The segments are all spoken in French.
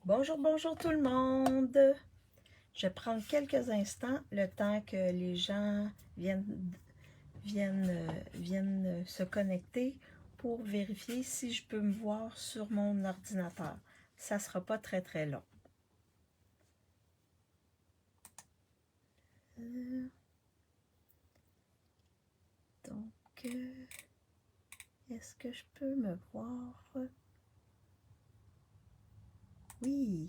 Bonjour, bonjour tout le monde. Je vais prendre quelques instants, le temps que les gens viennent se connecter pour vérifier si je peux me voir sur mon ordinateur. Ça ne sera pas très très long. Donc, est-ce que je peux me voir? Oui,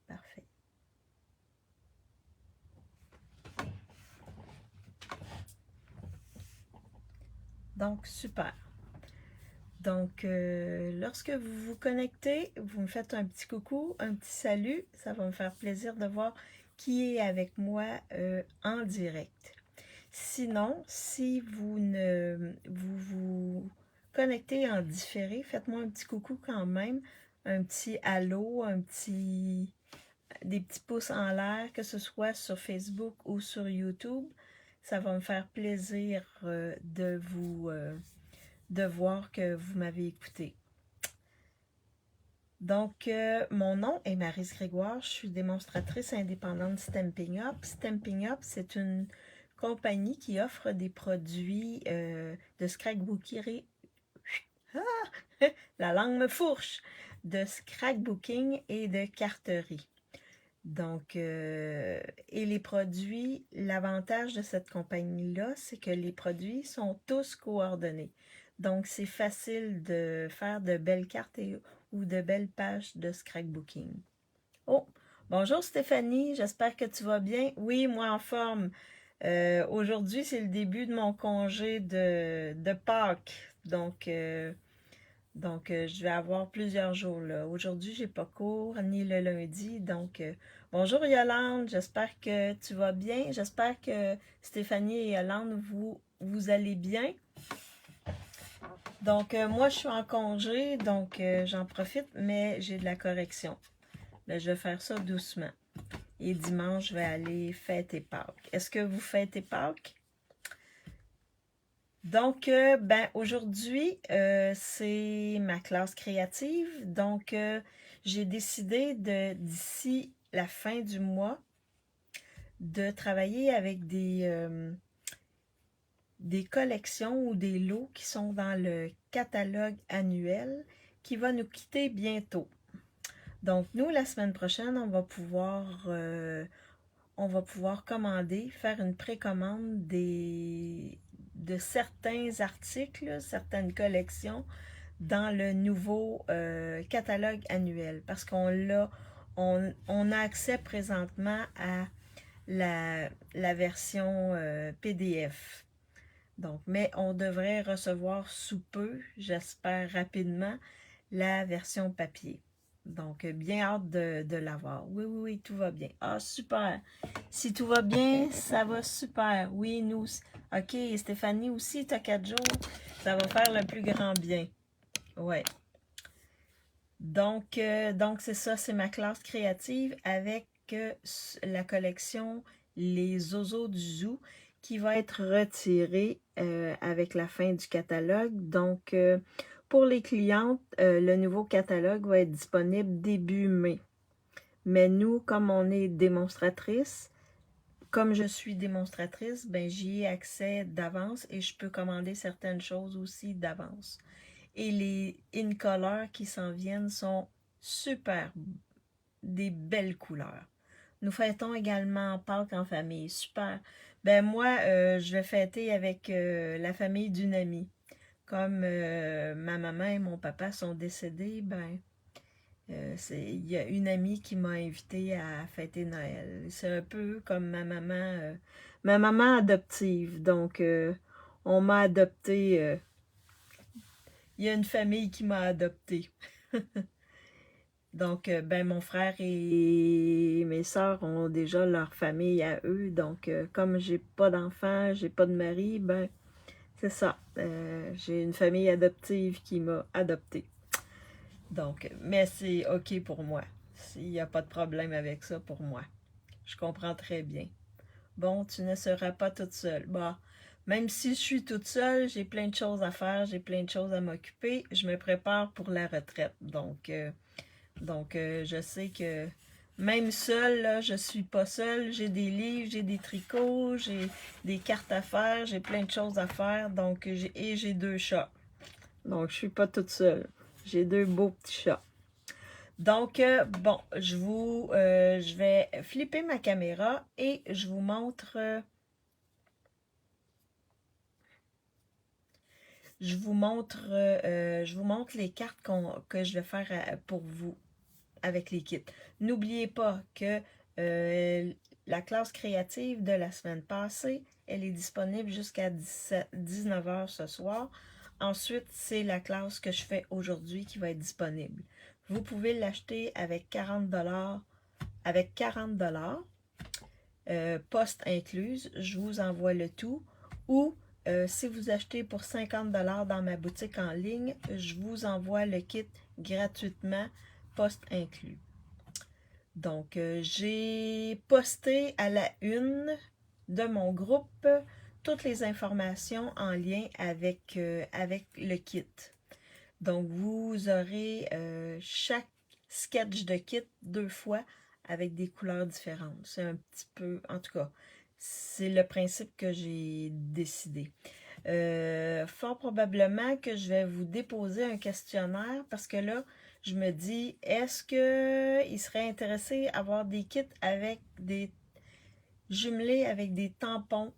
parfait. Donc, super. Donc, lorsque vous vous connectez, vous me faites un petit coucou, un petit salut. Ça va me faire plaisir de voir qui est avec moi en direct. Sinon, si vous connectez en différé, faites-moi un petit coucou quand même, un petit allô, des petits pouces en l'air, que ce soit sur Facebook ou sur YouTube. Ça va me faire plaisir de voir que vous m'avez écouté. Donc, mon nom est Maryse Grégoire, je suis démonstratrice indépendante Stampin' Up. Stampin' Up, c'est une compagnie qui offre des produits de scrapbooking. Ah! La langue me fourche! De scrapbooking et de carterie. Donc, et les produits, l'avantage de cette compagnie-là, c'est que les produits sont tous coordonnés. Donc, c'est facile de faire de belles cartes ou de belles pages de scrapbooking. Oh, bonjour Stéphanie, j'espère que tu vas bien. Oui, moi en forme. Aujourd'hui, c'est le début de mon congé de Pâques. Donc, je vais avoir plusieurs jours là. Aujourd'hui, j'ai pas cours, ni le lundi. Donc, bonjour Yolande, j'espère que tu vas bien. J'espère que Stéphanie et Yolande, vous allez bien. Donc, moi, je suis en congé, donc j'en profite, mais j'ai de la correction. Mais je vais faire ça doucement. Et dimanche, je vais aller fêter Pâques. Est-ce que vous fêtez Pâques? Donc, aujourd'hui, c'est ma classe créative. Donc, j'ai décidé d'ici la fin du mois, de travailler avec des collections ou des lots qui sont dans le catalogue annuel qui va nous quitter bientôt. Donc, nous, la semaine prochaine, on va pouvoir commander, faire une précommande de certains articles, certaines collections dans le nouveau catalogue annuel parce on a accès présentement à la version PDF. Donc, mais on devrait recevoir sous peu, j'espère rapidement, la version papier. Donc, bien hâte de l'avoir. Oui, oui, oui, tout va bien. Ah, super. Si tout va bien, ça va super. Oui, nous. OK, Stéphanie aussi, tu as 4 jours. Ça va faire le plus grand bien. Ouais. Donc c'est ça, c'est ma classe créative avec la collection Les Oiseaux du Zoo qui va être retirée avec la fin du catalogue. Donc, pour les clientes, le nouveau catalogue va être disponible début mai. Mais nous, comme je suis démonstratrice, ben j'y ai accès d'avance et je peux commander certaines choses aussi d'avance. Et les in-color qui s'en viennent sont super, des belles couleurs. Nous fêtons également Pâques en famille, super. Ben moi, je vais fêter avec la famille d'une amie. Comme ma maman et mon papa sont décédés, il y a une amie qui m'a invitée à fêter Noël. C'est un peu comme ma maman adoptive. Donc, on m'a adopté. Il y a une famille qui m'a adopté. Donc, mon frère et mes sœurs ont déjà leur famille à eux. Donc, comme j'ai pas d'enfants, j'ai pas de mari, c'est ça. J'ai une famille adoptive qui m'a adopté. Donc, mais c'est OK pour moi. Il n'y a pas de problème avec ça pour moi. Je comprends très bien. Bon, tu ne seras pas toute seule. Bah, même si je suis toute seule, j'ai plein de choses à faire, j'ai plein de choses à m'occuper. Je me prépare pour la retraite. Donc, Donc, je sais que même seule, là, je suis pas seule. J'ai des livres, j'ai des tricots, j'ai des cartes à faire, j'ai plein de choses à faire. Donc, j'ai 2 chats. Donc, je suis pas toute seule. J'ai 2 beaux petits chats. Donc, bon, je vais flipper ma caméra et je vous montre... je vous montre les cartes que je vais faire pour vous avec les kits. N'oubliez pas que la classe créative de la semaine passée, elle est disponible jusqu'à 19h ce soir. Ensuite, c'est la classe que je fais aujourd'hui qui va être disponible. Vous pouvez l'acheter avec 40$, poste incluse. Je vous envoie le tout. Ou si vous achetez pour 50$ dans ma boutique en ligne, je vous envoie le kit gratuitement, poste inclus. Donc, j'ai posté à la une de mon groupe toutes les informations en lien avec le kit. Donc, vous aurez chaque sketch de kit 2 fois avec des couleurs différentes. C'est un petit peu, en tout cas, c'est le principe que j'ai décidé. Fort probablement que je vais vous déposer un questionnaire parce que là, je me dis, est-ce qu'il serait intéressé à avoir des kits avec des jumelés avec des tampons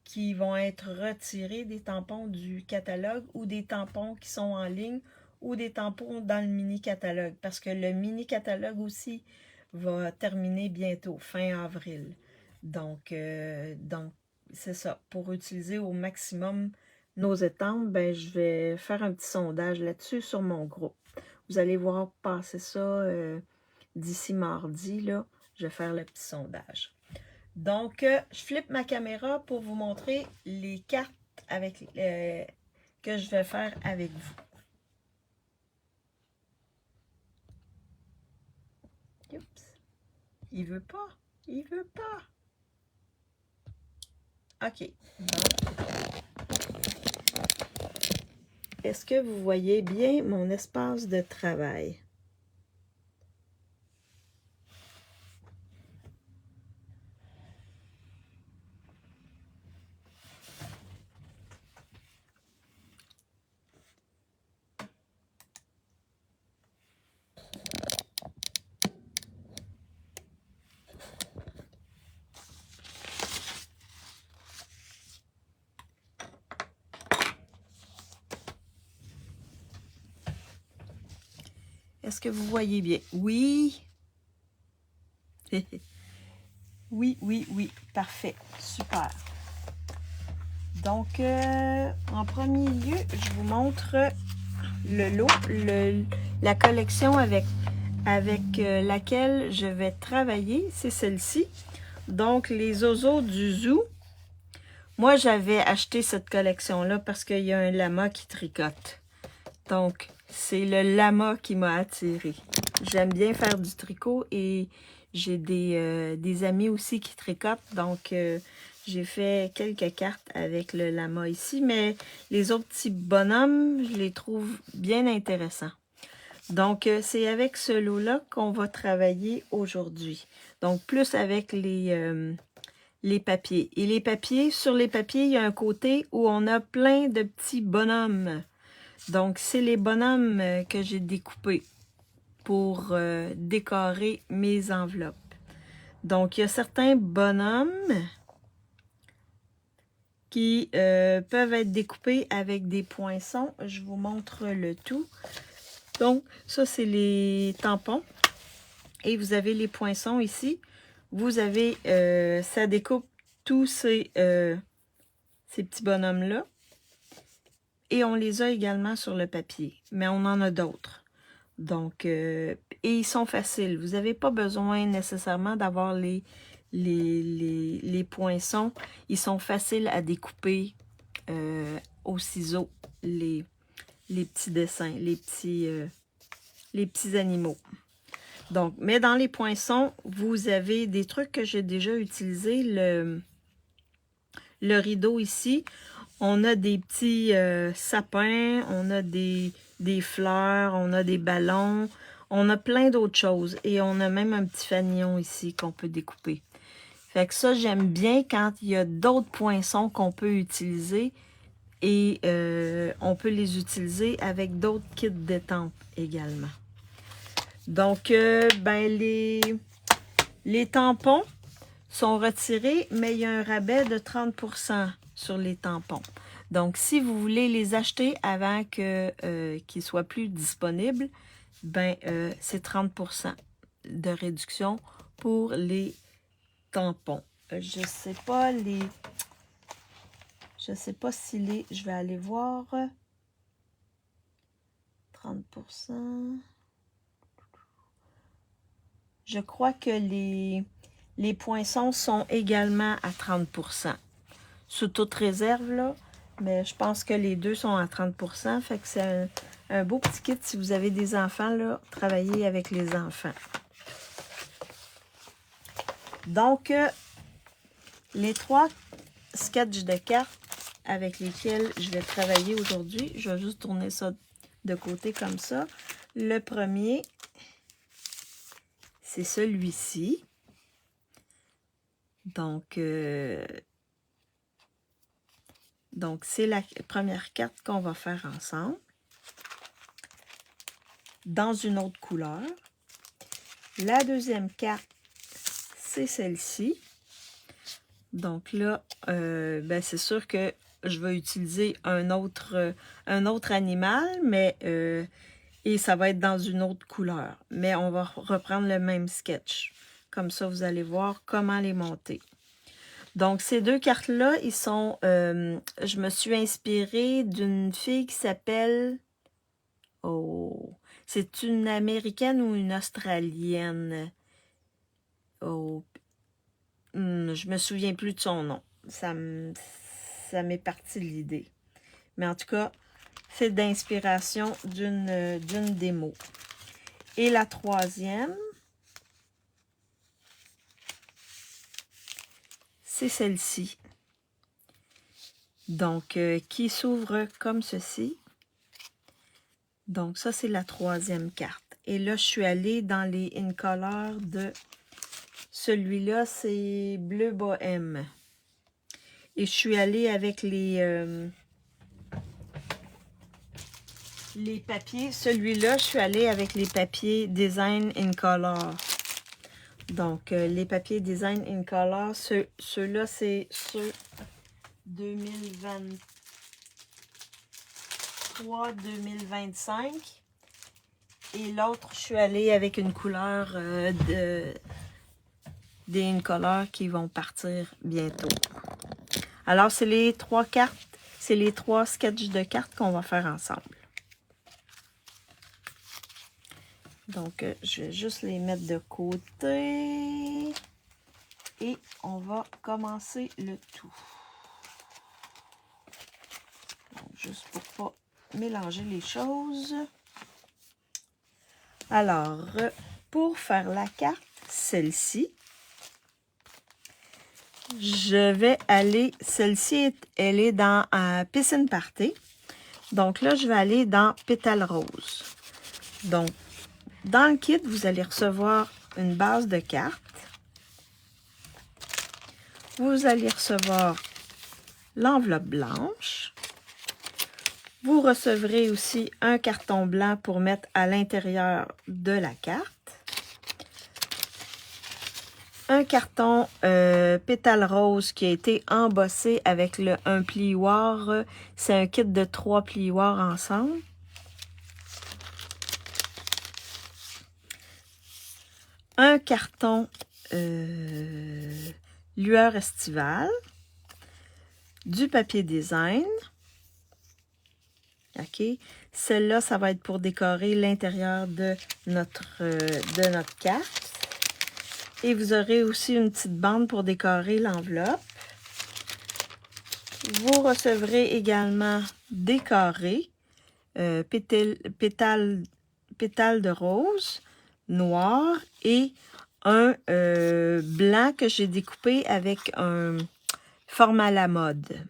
qui vont être retirés, des tampons du catalogue ou des tampons qui sont en ligne ou des tampons dans le mini-catalogue parce que le mini-catalogue aussi va terminer bientôt, fin avril. Donc c'est ça. Pour utiliser au maximum nos étampes, ben, je vais faire un petit sondage là-dessus sur mon groupe. Vous allez voir passer ça d'ici mardi, là. Je vais faire le petit sondage. Donc, je flippe ma caméra pour vous montrer les cartes que je vais faire avec vous. Oups. Il veut pas. Il veut pas. OK. Bon. Est-ce que vous voyez bien mon espace de travail? Est-ce que vous voyez bien? Oui. Oui, oui, oui. Parfait. Super. Donc, en premier lieu, je vous montre le lot, la collection avec laquelle je vais travailler. C'est celle-ci. Donc, les oiseaux du zoo. Moi, j'avais acheté cette collection-là parce qu'il y a un lama qui tricote. Donc, c'est le lama qui m'a attirée. J'aime bien faire du tricot et j'ai des amis aussi qui tricotent. Donc, j'ai fait quelques cartes avec le lama ici. Mais les autres petits bonhommes, je les trouve bien intéressants. Donc, c'est avec ce lot-là qu'on va travailler aujourd'hui. Donc, plus avec les papiers. Et les papiers, sur les papiers, il y a un côté où on a plein de petits bonhommes. Donc, c'est les bonhommes que j'ai découpés pour décorer mes enveloppes. Donc, il y a certains bonhommes qui peuvent être découpés avec des poinçons. Je vous montre le tout. Donc, ça, c'est les tampons. Et vous avez les poinçons ici. Vous avez, ça découpe tous ces petits bonhommes-là. Et on les a également sur le papier. Mais on en a d'autres. Donc, et ils sont faciles. Vous n'avez pas besoin nécessairement d'avoir les poinçons. Ils sont faciles à découper au ciseau, les petits dessins, les petits animaux. Donc, mais dans les poinçons, vous avez des trucs que j'ai déjà utilisés. Le rideau ici, on a des petits sapins, on a des fleurs, on a des ballons, On a plein d'autres choses. Et on a même un petit fanion ici qu'on peut découper. Fait que ça, j'aime bien quand il y a d'autres poinçons qu'on peut utiliser. Et on peut les utiliser avec d'autres kits d'étampes également. Donc, ben les tampons sont retirés, mais il y a un rabais de 30% sur les tampons. Donc, si vous voulez les acheter avant qu'ils soient plus disponibles, ben c'est 30% de réduction pour les tampons. Je sais pas si les... Je vais aller voir. 30%. Je crois que les poinçons sont également à 30%. Sous toute réserve, là. Mais je pense que les deux sont à 30%. Fait que c'est un beau petit kit si vous avez des enfants, là. Travaillez avec les enfants. Donc, les 3 sketchs de cartes avec lesquels je vais travailler aujourd'hui. Je vais juste tourner ça de côté comme ça. Le premier, c'est celui-ci. Donc, c'est la première carte qu'on va faire ensemble. Dans une autre couleur. La deuxième carte, c'est celle-ci. Donc là, ben c'est sûr que je vais utiliser un autre animal, mais et ça va être dans une autre couleur. Mais on va reprendre le même sketch. Comme ça, vous allez voir comment les monter. Donc, ces deux cartes-là, ils sont... je me suis inspirée d'une fille qui s'appelle... Oh... C'est une Américaine ou une Australienne? Oh... je me souviens plus de son nom. Ça m'est parti l'idée. Mais en tout cas, c'est d'inspiration d'une démo. Et la troisième, c'est celle-ci. Donc, qui s'ouvre comme ceci. Donc, ça, c'est la troisième carte. Et là, je suis allée dans les in-color de celui-là, c'est bleu bohème. Et je suis allée avec les papiers. Celui-là, je suis allée avec les papiers Design in Color. Donc, les papiers Design in Color, ceux-là, c'est ceux 2023-2025. Et l'autre, je suis allée avec une couleur des in-color qui vont partir bientôt. Alors, c'est les 3 cartes, c'est les 3 sketchs de cartes qu'on va faire ensemble. Donc, je vais juste les mettre de côté. Et on va commencer le tout. Donc, juste pour pas mélanger les choses. Alors, pour faire la carte, celle-ci, je vais aller... Celle-ci, elle est dans Piscine Party. Donc là, je vais aller dans Pétale Rose. Donc, dans le kit, vous allez recevoir une base de cartes. Vous allez recevoir l'enveloppe blanche. Vous recevrez aussi un carton blanc pour mettre à l'intérieur de la carte. Un carton pétale rose qui a été embossé avec un plioir. C'est un kit de 3 plioirs ensemble. Un carton lueur estivale. Du papier design. OK. Celle-là, ça va être pour décorer l'intérieur de notre carte. Et vous aurez aussi une petite bande pour décorer l'enveloppe. Vous recevrez également des carrés, pétales de rose, noir et un blanc que j'ai découpé avec un format à la mode.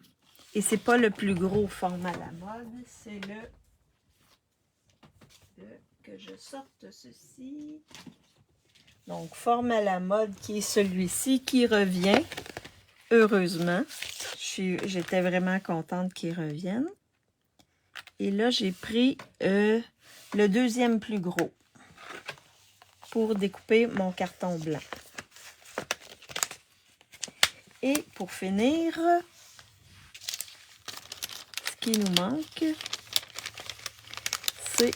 Et c'est pas le plus gros format à la mode, c'est le que je sorte ceci. Donc, forme à la mode qui est celui-ci qui revient, heureusement. J'étais vraiment contente qu'il revienne. Et là, j'ai pris le deuxième plus gros pour découper mon carton blanc. Et pour finir, ce qui nous manque, c'est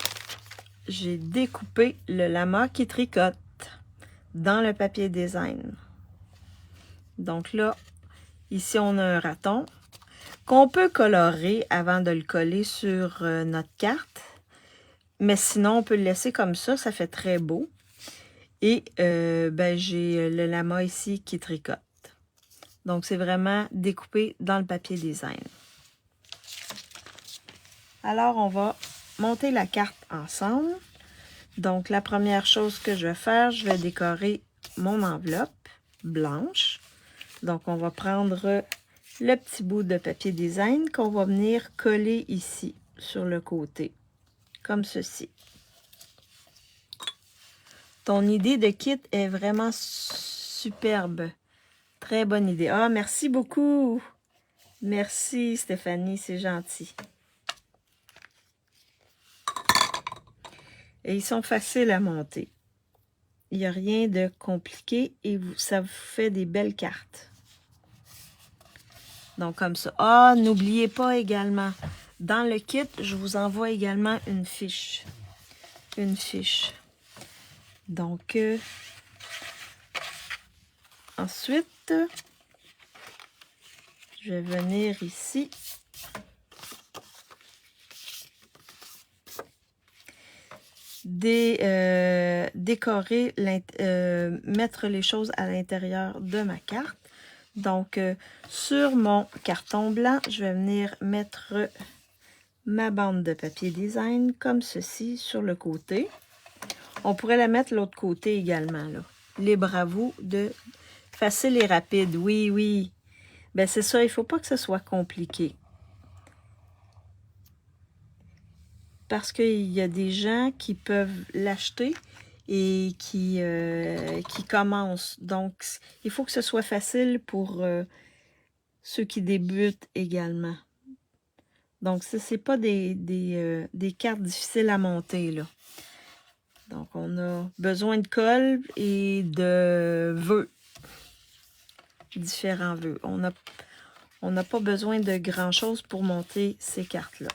j'ai découpé le lama qui tricote dans le papier design. Donc là, ici on a un raton qu'on peut colorer avant de le coller sur notre carte. Mais sinon, on peut le laisser comme ça fait très beau. Et j'ai le lama ici qui tricote. Donc, c'est vraiment découpé dans le papier design. Alors, on va monter la carte ensemble. Donc, la première chose que je vais faire, je vais décorer mon enveloppe blanche. Donc, on va prendre le petit bout de papier design qu'on va venir coller ici, sur le côté, comme ceci. Ton idée de kit est vraiment superbe. Très bonne idée. Ah, merci beaucoup. Merci Stéphanie, c'est gentil. Et ils sont faciles à monter. Il n'y a rien de compliqué et ça vous fait des belles cartes. Donc comme ça. Ah, n'oubliez pas également, dans le kit, je vous envoie également une fiche. Une fiche. Donc, ensuite, je vais venir ici. Décorer, mettre les choses à l'intérieur de ma carte. Donc, sur mon carton blanc, je vais venir mettre ma bande de papier design comme ceci sur le côté. On pourrait la mettre l'autre côté également, là. Libre à vous de facile et rapide. Oui, oui. Ben c'est ça, il ne faut pas que ce soit compliqué. Parce qu'il y a des gens qui peuvent l'acheter et qui commencent. Donc, il faut que ce soit facile pour ceux qui débutent également. Donc, ce n'est pas des cartes difficiles à monter, là. Donc, on a besoin de colle et de vœux. Différents vœux. On n'a pas besoin de grand-chose pour monter ces cartes-là.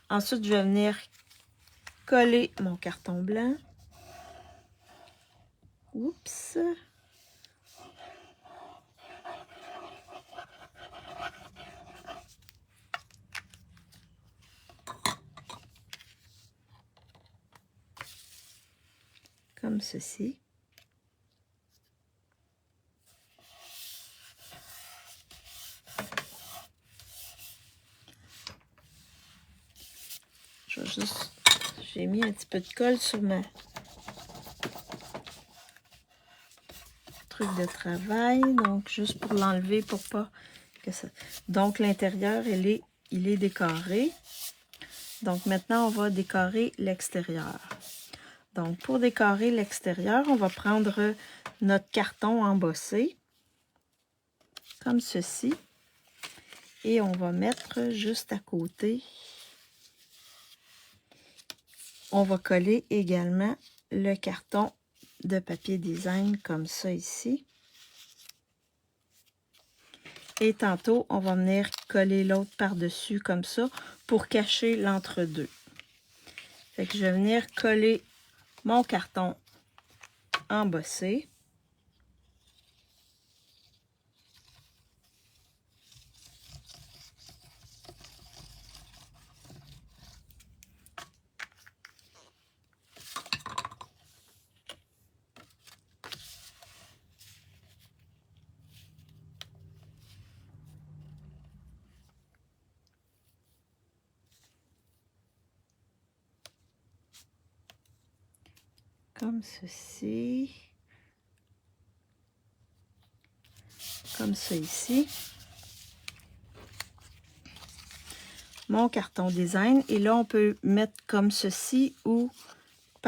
Ensuite, je vais venir coller mon carton blanc. Oups! Comme ceci. J'ai mis un petit peu de colle sur ma truc de travail, donc juste pour l'enlever pour pas que ça... Donc l'intérieur, il est décoré. Donc maintenant, on va décorer l'extérieur. Donc pour décorer l'extérieur, on va prendre notre carton embossé, comme ceci. Et on va mettre juste à côté. On va coller également le carton de papier design comme ça ici. Et tantôt, on va venir coller l'autre par-dessus comme ça pour cacher l'entre-deux. Fait que je vais venir coller mon carton embossé. Comme ceci. Comme ça ici. Mon carton design. Et là, on peut mettre comme ceci ou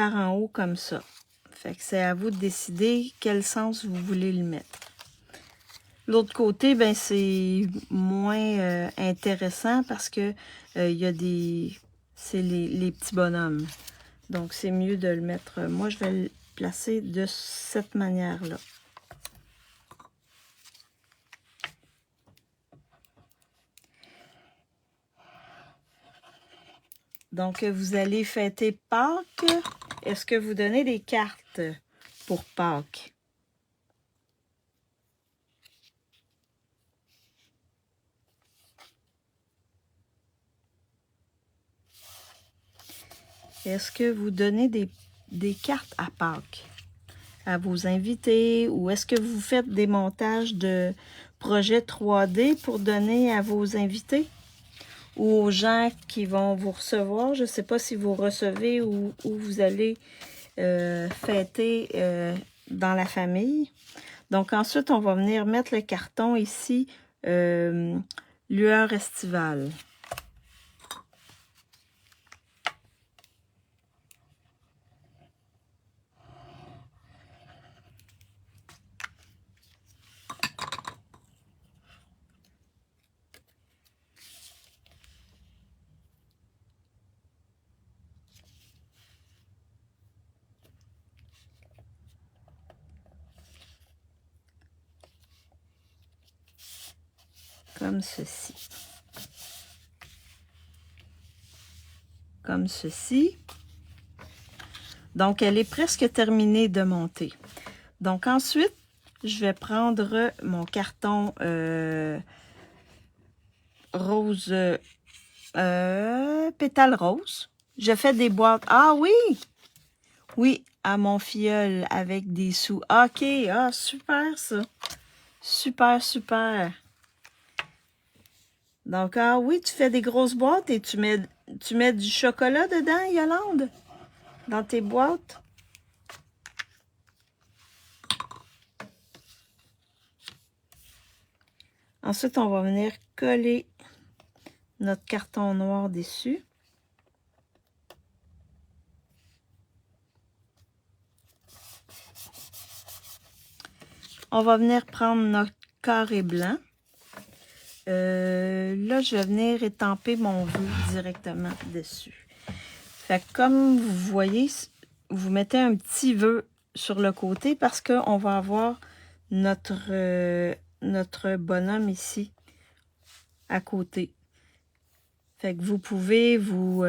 par en haut comme ça. Fait que c'est à vous de décider quel sens vous voulez le mettre. L'autre côté, ben c'est moins intéressant parce que il y a des... c'est les petits bonhommes. Donc, c'est mieux de le mettre... moi, je vais le placer de cette manière-là. Donc, vous allez fêter Pâques. Est-ce que vous donnez des cartes pour Pâques? Est-ce que vous donnez des cartes à Pâques à vos invités? Ou est-ce que vous faites des montages de projets 3D pour donner à vos invités? Ou aux gens qui vont vous recevoir? Je ne sais pas si vous recevez ou vous allez fêter dans la famille. Donc ensuite, on va venir mettre le carton ici, lueur estivale. Comme ceci. Comme ceci. Donc, elle est presque terminée de monter. Donc, ensuite, je vais prendre mon carton rose, pétale rose. Je fais des boîtes. Ah oui! Oui, à mon filleul avec des sous. OK, ah, super ça. Super, super. Donc, ah oui, tu fais des grosses boîtes et tu mets du chocolat dedans, Yolande? Dans tes boîtes? Ensuite, on va venir coller notre carton noir dessus. On va venir prendre notre carré blanc. Là, je vais venir étamper mon vœu directement dessus. Fait que comme vous voyez, vous mettez un petit vœu sur le côté parce qu'on va avoir notre bonhomme ici à côté. Fait que vous pouvez vous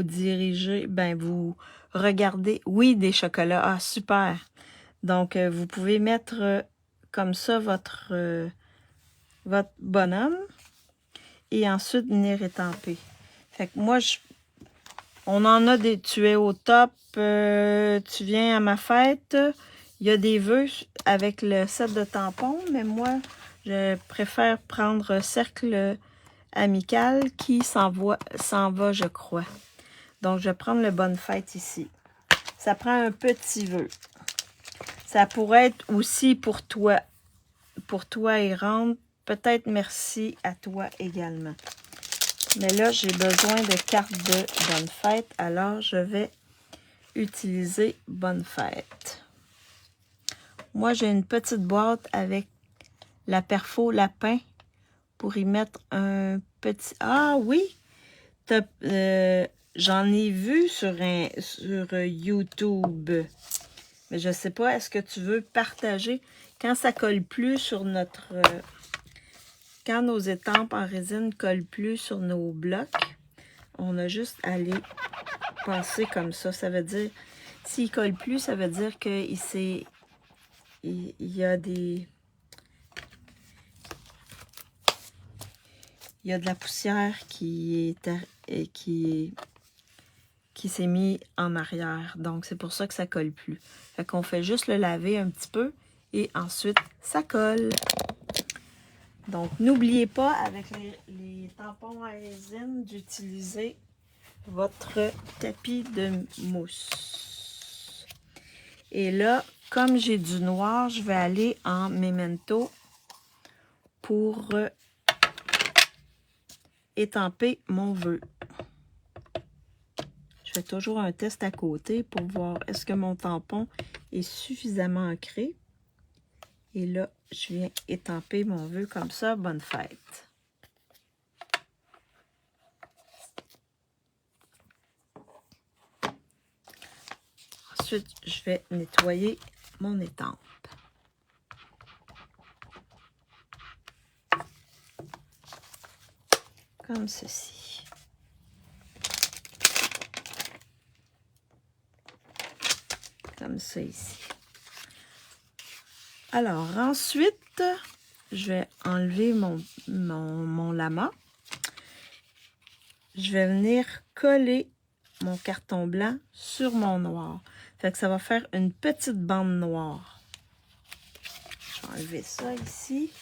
diriger, ben vous regardez. Oui, des chocolats. Ah, super. Donc, vous pouvez mettre comme ça votre bonhomme et ensuite venir étamper. Fait que moi, on en a des... Tu es au top, tu viens à ma fête. Il y a des vœux avec le set de tampons, mais moi, je préfère prendre cercle amical qui s'en va, je crois. Donc, je vais prendre le bonne fête ici. Ça prend un petit vœu. Ça pourrait être aussi pour toi. Pour toi, Errante. Peut-être merci à toi également. Mais là, j'ai besoin de cartes de bonne fête. Alors, je vais utiliser bonne fête. Moi, j'ai une petite boîte avec la perfo lapin pour y mettre un petit... Ah oui! J'en ai vu sur YouTube. Mais je ne sais pas, est-ce que tu veux partager quand ça colle plus sur notre... quand nos étampes en résine collent plus sur nos blocs, on a juste à les passer comme ça. Ça veut dire, s'il colle plus, ça veut dire qu'il y a des... Il y a de la poussière qui s'est mis en arrière. Donc, c'est pour ça que ça colle plus. Fait qu'on fait juste le laver un petit peu et ensuite, ça colle. Donc, n'oubliez pas, avec les tampons à résine, d'utiliser votre tapis de mousse. Et là, comme j'ai du noir, je vais aller en Memento pour étamper mon vœu. fais toujours un test à côté pour voir est-ce que mon tampon est suffisamment ancré. Et là, je viens étamper mon vœu comme ça. Bonne fête. Ensuite, je vais nettoyer mon étampe. Comme ceci. Comme ça ici. Alors, ensuite, je vais enlever mon lama. Je vais venir coller mon carton blanc sur mon noir. Fait que ça va faire une petite bande noire. Je vais enlever ça ici.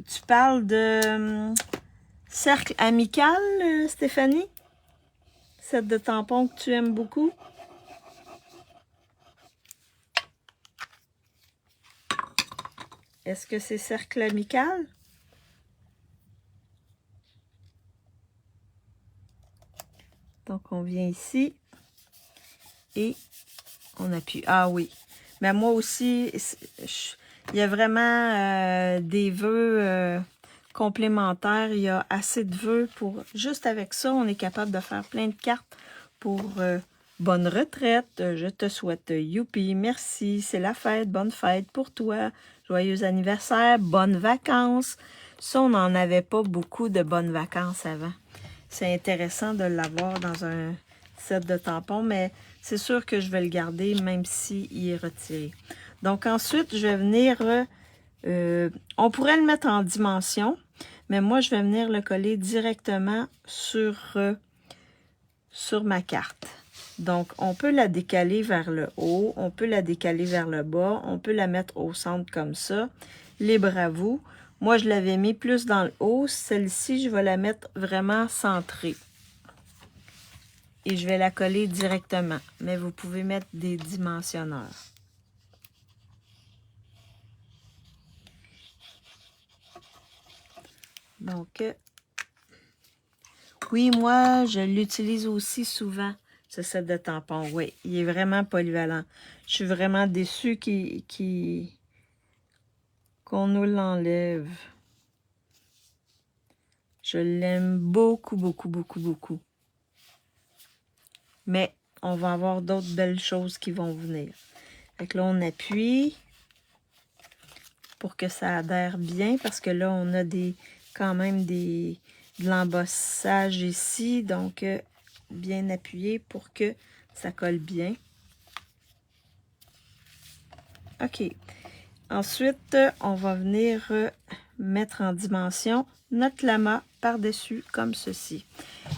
Tu parles de cercle amical, Stéphanie? Cette de tampon que tu aimes beaucoup? Est-ce que c'est cercle amical? Donc, on vient ici et on appuie. Ah oui. Mais moi aussi, il y a vraiment des vœux complémentaires. Il y a assez de vœux pour... Juste avec ça, on est capable de faire plein de cartes pour bonne retraite. Je te souhaite youpi, merci, c'est la fête, bonne fête pour toi. Joyeux anniversaire, bonnes vacances. Ça, on n'en avait pas beaucoup de bonnes vacances avant. C'est intéressant de l'avoir dans un set de tampons, mais c'est sûr que je vais le garder même s'il est retiré. Donc ensuite, je vais venir... on pourrait le mettre en dimension, mais moi, je vais venir le coller directement sur ma carte. Donc, on peut la décaler vers le haut, on peut la décaler vers le bas, on peut la mettre au centre comme ça. Libre à vous. Moi, je l'avais mis plus dans le haut. Celle-ci, je vais la mettre vraiment centrée. Et je vais la coller directement. Mais vous pouvez mettre des dimensionneurs. Donc, oui, moi, je l'utilise aussi souvent, ce set de tampons. Oui, il est vraiment polyvalent. Je suis vraiment déçue qu'on nous l'enlève. Je l'aime beaucoup, beaucoup, beaucoup, beaucoup. Mais on va avoir d'autres belles choses qui vont venir. Fait que là, on appuie pour que ça adhère bien, parce que là, on a quand même de l'embossage ici. Donc, bien appuyé pour que ça colle bien. OK. Ensuite, on va venir mettre en dimension notre lama par-dessus, comme ceci.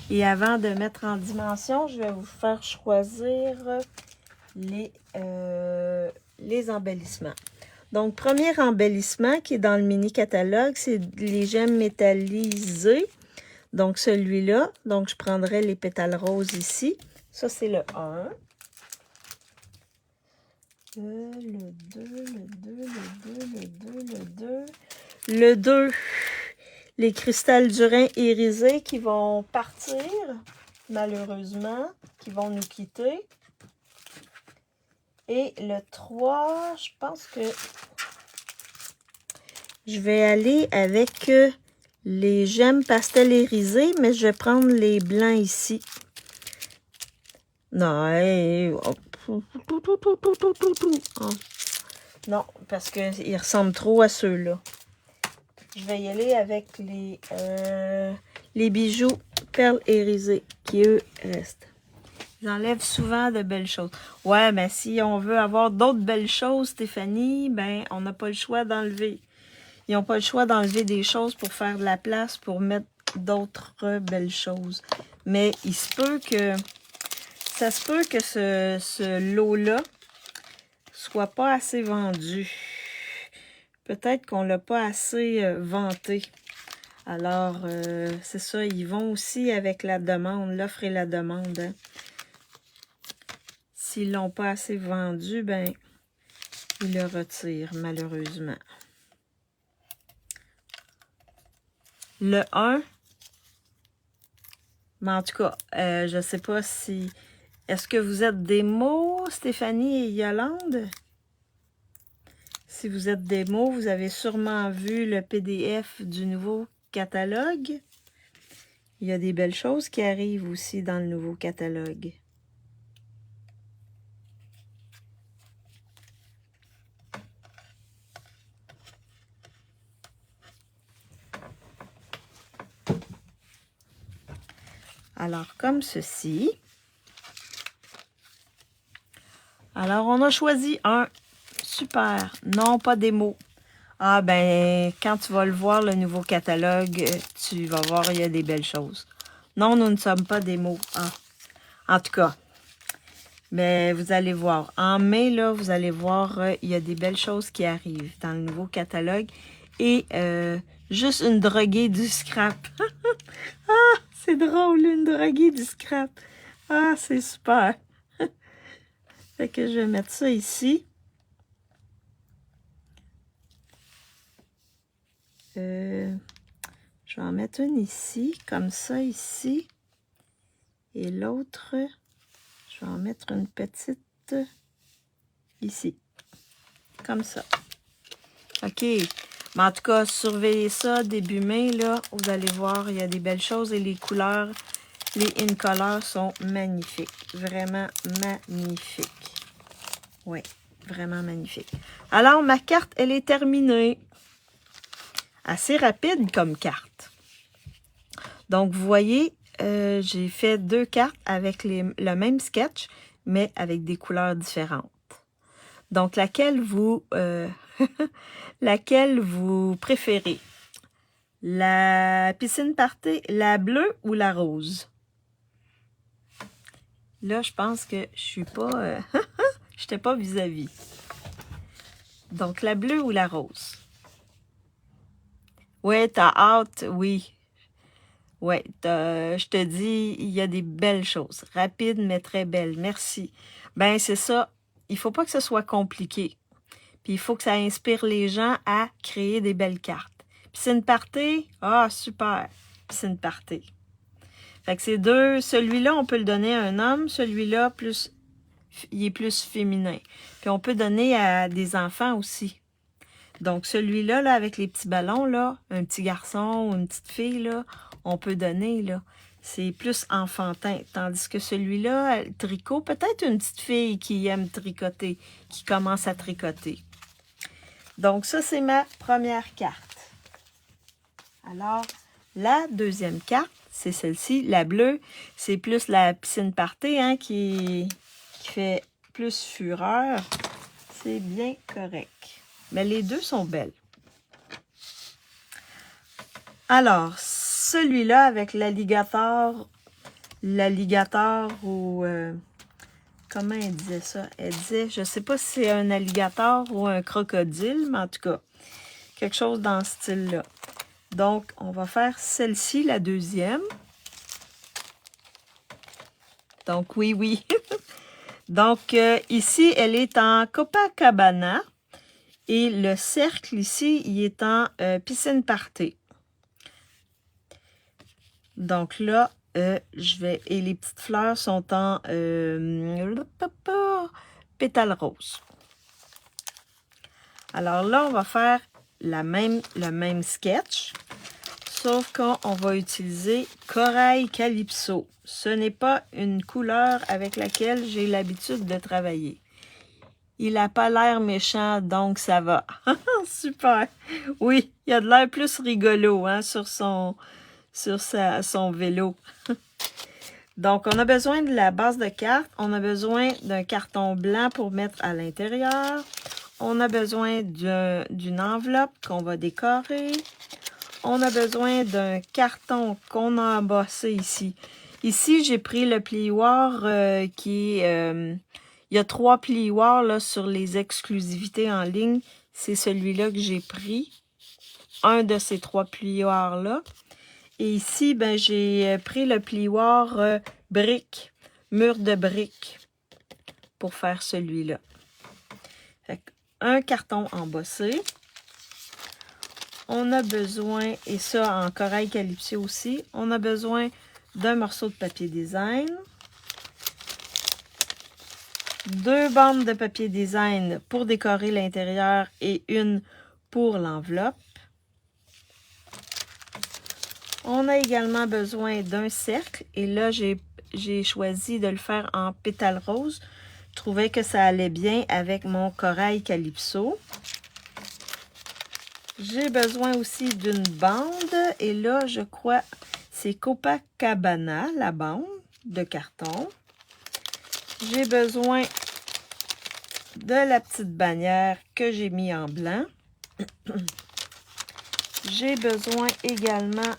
Et avant de mettre en dimension, je vais vous faire choisir les embellissements. Donc, premier embellissement qui est dans le mini-catalogue, c'est les gemmes métallisées. Donc, celui-là. Donc, je prendrai les pétales roses ici. Ça, c'est le 1. Le 2, le 2, le 2, le 2, le 2. Le 2, les cristals d'Urin irisés qui vont partir, malheureusement, qui vont nous quitter. Et le 3, je pense que je vais aller avec les gemmes pastel irisées, mais je vais prendre les blancs ici. Non, non, parce qu'ils ressemblent trop à ceux-là. Je vais y aller avec les bijoux perles irisées qui, eux, restent. Ils enlèvent souvent de belles choses. Ouais, mais si on veut avoir d'autres belles choses, Stéphanie, ben, on n'a pas le choix d'enlever. Ils n'ont pas le choix d'enlever des choses pour faire de la place, pour mettre d'autres belles choses. Mais il se peut que... Ça se peut que ce lot-là soit pas assez vendu. Peut-être qu'on l'a pas assez vanté. Alors, c'est ça, ils vont aussi avec la demande, l'offre et la demande. Hein. S'ils l'ont pas assez vendu, ben, ils le retirent, malheureusement. Le 1, mais en tout cas, je sais pas si... Est-ce que vous êtes démo, Stéphanie et Yolande? Si vous êtes démo, vous avez sûrement vu le PDF du nouveau catalogue. Il y a des belles choses qui arrivent aussi dans le nouveau catalogue. Alors, comme ceci. Alors, on a choisi un. Super. Non, pas démo. Ah, ben, quand tu vas le voir, le nouveau catalogue, tu vas voir, il y a des belles choses. Non, nous ne sommes pas démo. Ah, en tout cas, mais vous allez voir. En mai, là, vous allez voir, il y a des belles choses qui arrivent dans le nouveau catalogue. Et juste une droguée du scrap. Ah, c'est drôle, une droguée du scrap. Ah, c'est super. Fait que je vais mettre ça ici. Je vais en mettre une ici, comme ça, ici. Et l'autre, je vais en mettre une petite ici. Comme ça. OK. Mais en tout cas, surveillez ça début mai, là. Vous allez voir, il y a des belles choses et les couleurs, les in-colors sont magnifiques. Vraiment magnifiques. Oui, vraiment magnifique. Alors, ma carte, elle est terminée. Assez rapide comme carte. Donc, vous voyez, j'ai fait 2 cartes avec le même sketch, mais avec des couleurs différentes. Donc, laquelle vous préférez? La piscine party, la bleue ou la rose? Là, je pense que je suis pas... je n'étais pas vis-à-vis. Donc, la bleue ou la rose? Ouais, t'as hâte, oui. Ouais, je te dis, il y a des belles choses. Rapides, mais très belles. Merci. Ben, c'est ça. Il faut pas que ce soit compliqué. Puis, il faut que ça inspire les gens à créer des belles cartes. Piscine party, ah, super. Piscine party. Fait que c'est deux. Celui-là, on peut le donner à un homme. Celui-là, il est plus féminin. Puis, on peut donner à des enfants aussi. Donc, celui-là, là, avec les petits ballons, là, un petit garçon ou une petite fille, là, on peut donner, là. C'est plus enfantin. Tandis que celui-là, le tricot, peut-être une petite fille qui aime tricoter, qui commence à tricoter. Donc, ça, c'est ma première carte. Alors, la deuxième carte, c'est celle-ci, la bleue. C'est plus la piscine party, hein, qui fait plus fureur. C'est bien correct. Mais les deux sont belles. Alors, celui-là avec l'alligator ou... comment elle disait ça? Elle disait, je ne sais pas si c'est un alligator ou un crocodile, mais en tout cas, quelque chose dans ce style-là. Donc, on va faire celle-ci, la deuxième. Donc, oui. Donc, ici, elle est en Copacabana. Et le cercle ici, il est en piscine party. Donc là, je vais... Et les petites fleurs sont en pétales roses. Alors là, on va faire le même sketch. Sauf qu'on va utiliser Corail Calypso. Ce n'est pas une couleur avec laquelle j'ai l'habitude de travailler. Il n'a pas l'air méchant, donc ça va. Super! Oui, il a de l'air plus rigolo hein, sur son vélo. Donc, on a besoin de la base de carte. On a besoin d'un carton blanc pour mettre à l'intérieur. On a besoin d'une enveloppe qu'on va décorer. On a besoin d'un carton qu'on a embossé ici. Ici, j'ai pris le plioir qui est... il y a 3 plioirs là, sur les exclusivités en ligne. C'est celui-là que j'ai pris. Un de ces 3 plioirs-là. Et ici, ben, j'ai pris le plioir brique, mur de briques, pour faire celui-là. Un carton embossé. on a besoin, et ça en corail calypso aussi, on a besoin d'un morceau de papier design, 2 bandes de papier design pour décorer l'intérieur et une pour l'enveloppe. On a également besoin d'un cercle et là j'ai choisi de le faire en pétales roses. Je trouvais que ça allait bien avec mon corail calypso. J'ai besoin aussi d'une bande et là je crois c'est Copacabana, la bande de carton. J'ai besoin de la petite bannière que j'ai mis en blanc. J'ai besoin également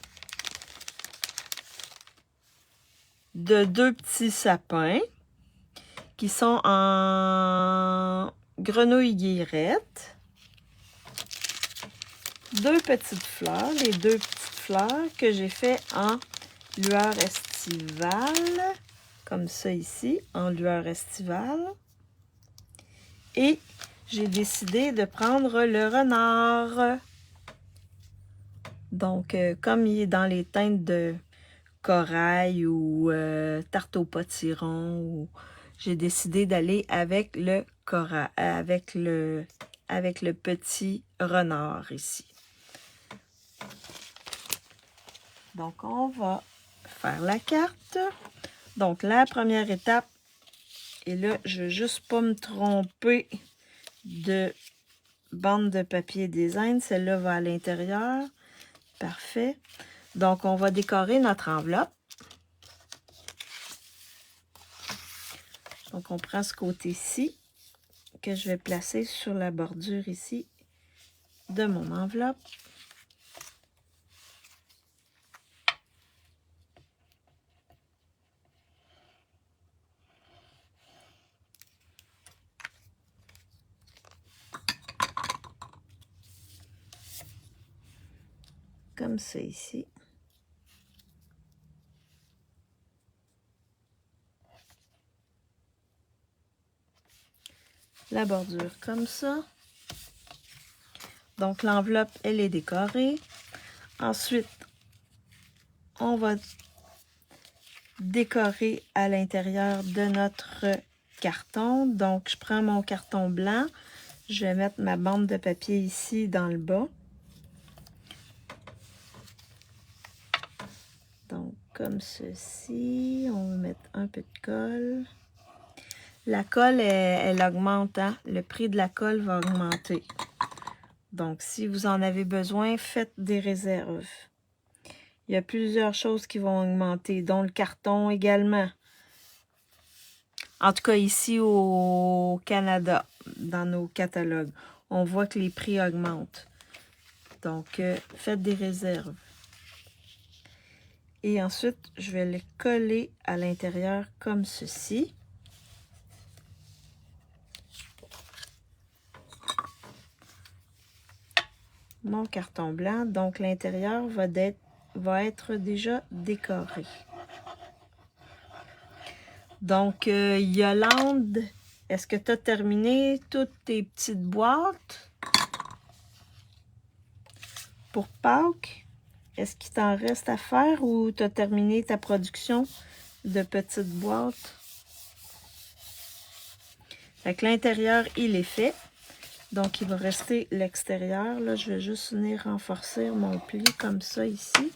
de 2 petits sapins qui sont en grenouille guillerette. 2 petites fleurs, les 2 petites fleurs que j'ai fait en lueur estivale, comme ça ici, en lueur estivale. Et j'ai décidé de prendre le renard. Donc, comme il est dans les teintes de corail ou tarte au potiron, j'ai décidé d'aller avec le corail, avec le petit renard ici. Donc, on va faire la carte. Donc, la première étape, et là, je ne veux juste pas me tromper de bande de papier design. Celle-là va à l'intérieur. Parfait. Donc, on va décorer notre enveloppe. Donc, on prend ce côté-ci que je vais placer sur la bordure ici de mon enveloppe. Comme ça ici. La bordure comme ça. Donc, l'enveloppe, elle est décorée. Ensuite, on va décorer à l'intérieur de notre carton. Donc, je prends mon carton blanc. Je vais mettre ma bande de papier ici dans le bas. Donc, comme ceci. On va mettre un peu de colle. La colle, elle augmente. Hein? Le prix de la colle va augmenter. Donc, si vous en avez besoin, faites des réserves. Il y a plusieurs choses qui vont augmenter, dont le carton également. En tout cas, ici au Canada, dans nos catalogues, on voit que les prix augmentent. Donc, faites des réserves. Et ensuite, je vais les coller à l'intérieur comme ceci. Mon carton blanc, donc l'intérieur va être déjà décoré. Donc, Yolande, est-ce que tu as terminé toutes tes petites boîtes pour Pâques? Est-ce qu'il t'en reste à faire ou tu as terminé ta production de petites boîtes? Fait que l'intérieur, il est fait. Donc, il va rester l'extérieur. Là, je vais juste venir renforcer mon pli comme ça ici.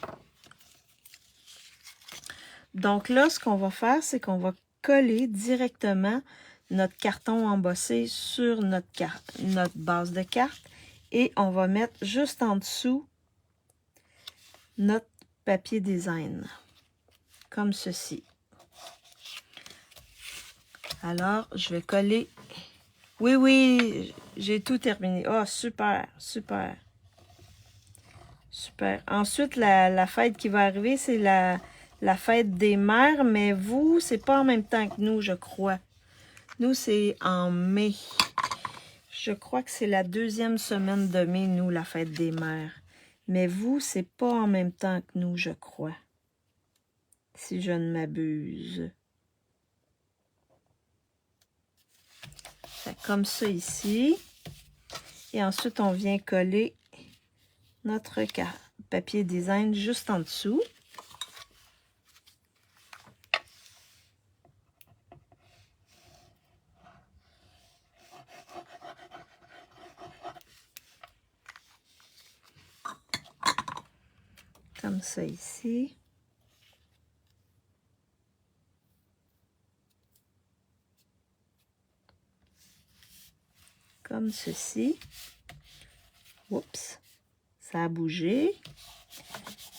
Donc là, ce qu'on va faire, c'est qu'on va coller directement notre carton embossé sur notre base de carte. Et on va mettre juste en dessous notre papier design. Comme ceci. Alors, je vais coller. Oui, j'ai tout terminé. Oh, super, super. Super. Ensuite, la fête qui va arriver, c'est la fête des mères. Mais vous, c'est pas en même temps que nous, je crois. Nous, c'est en mai. Je crois que c'est la 2e semaine de mai, nous, la fête des mères. Mais vous, c'est pas en même temps que nous, je crois. Si je ne m'abuse. Comme ça ici. Et ensuite, on vient coller notre papier design juste en dessous. Comme ça ici. Comme ceci. Oups, ça a bougé.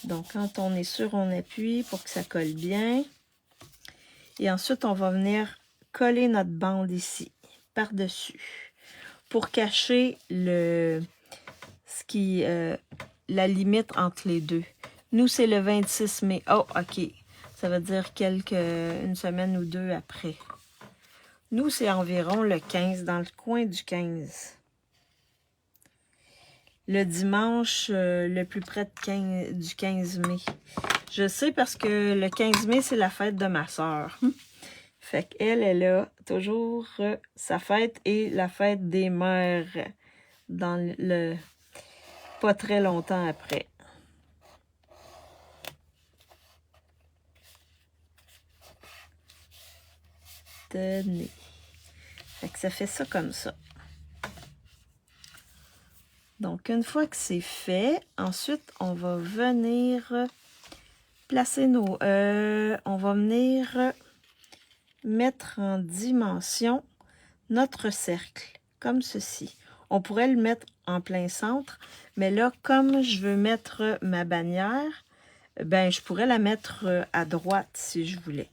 Donc, quand on est sûr, on appuie pour que ça colle bien. Et ensuite, on va venir coller notre bande ici, par-dessus, pour cacher la limite entre les deux. Nous, c'est le 26 mai. Oh, OK. Ça veut dire une semaine ou deux après. Nous, c'est environ le 15, dans le coin du 15. Le dimanche le plus près du 15 mai. Je sais parce que le 15 mai, c'est la fête de ma soeur. Fait qu'elle a toujours sa fête et la fête des mères dans le pas très longtemps après. Tenez. Fait que ça fait ça comme ça. Donc, une fois que c'est fait, ensuite, on va venir placer on va venir mettre en dimension notre cercle, comme ceci. On pourrait le mettre en plein centre, mais là, comme je veux mettre ma bannière, ben, je pourrais la mettre à droite si je voulais.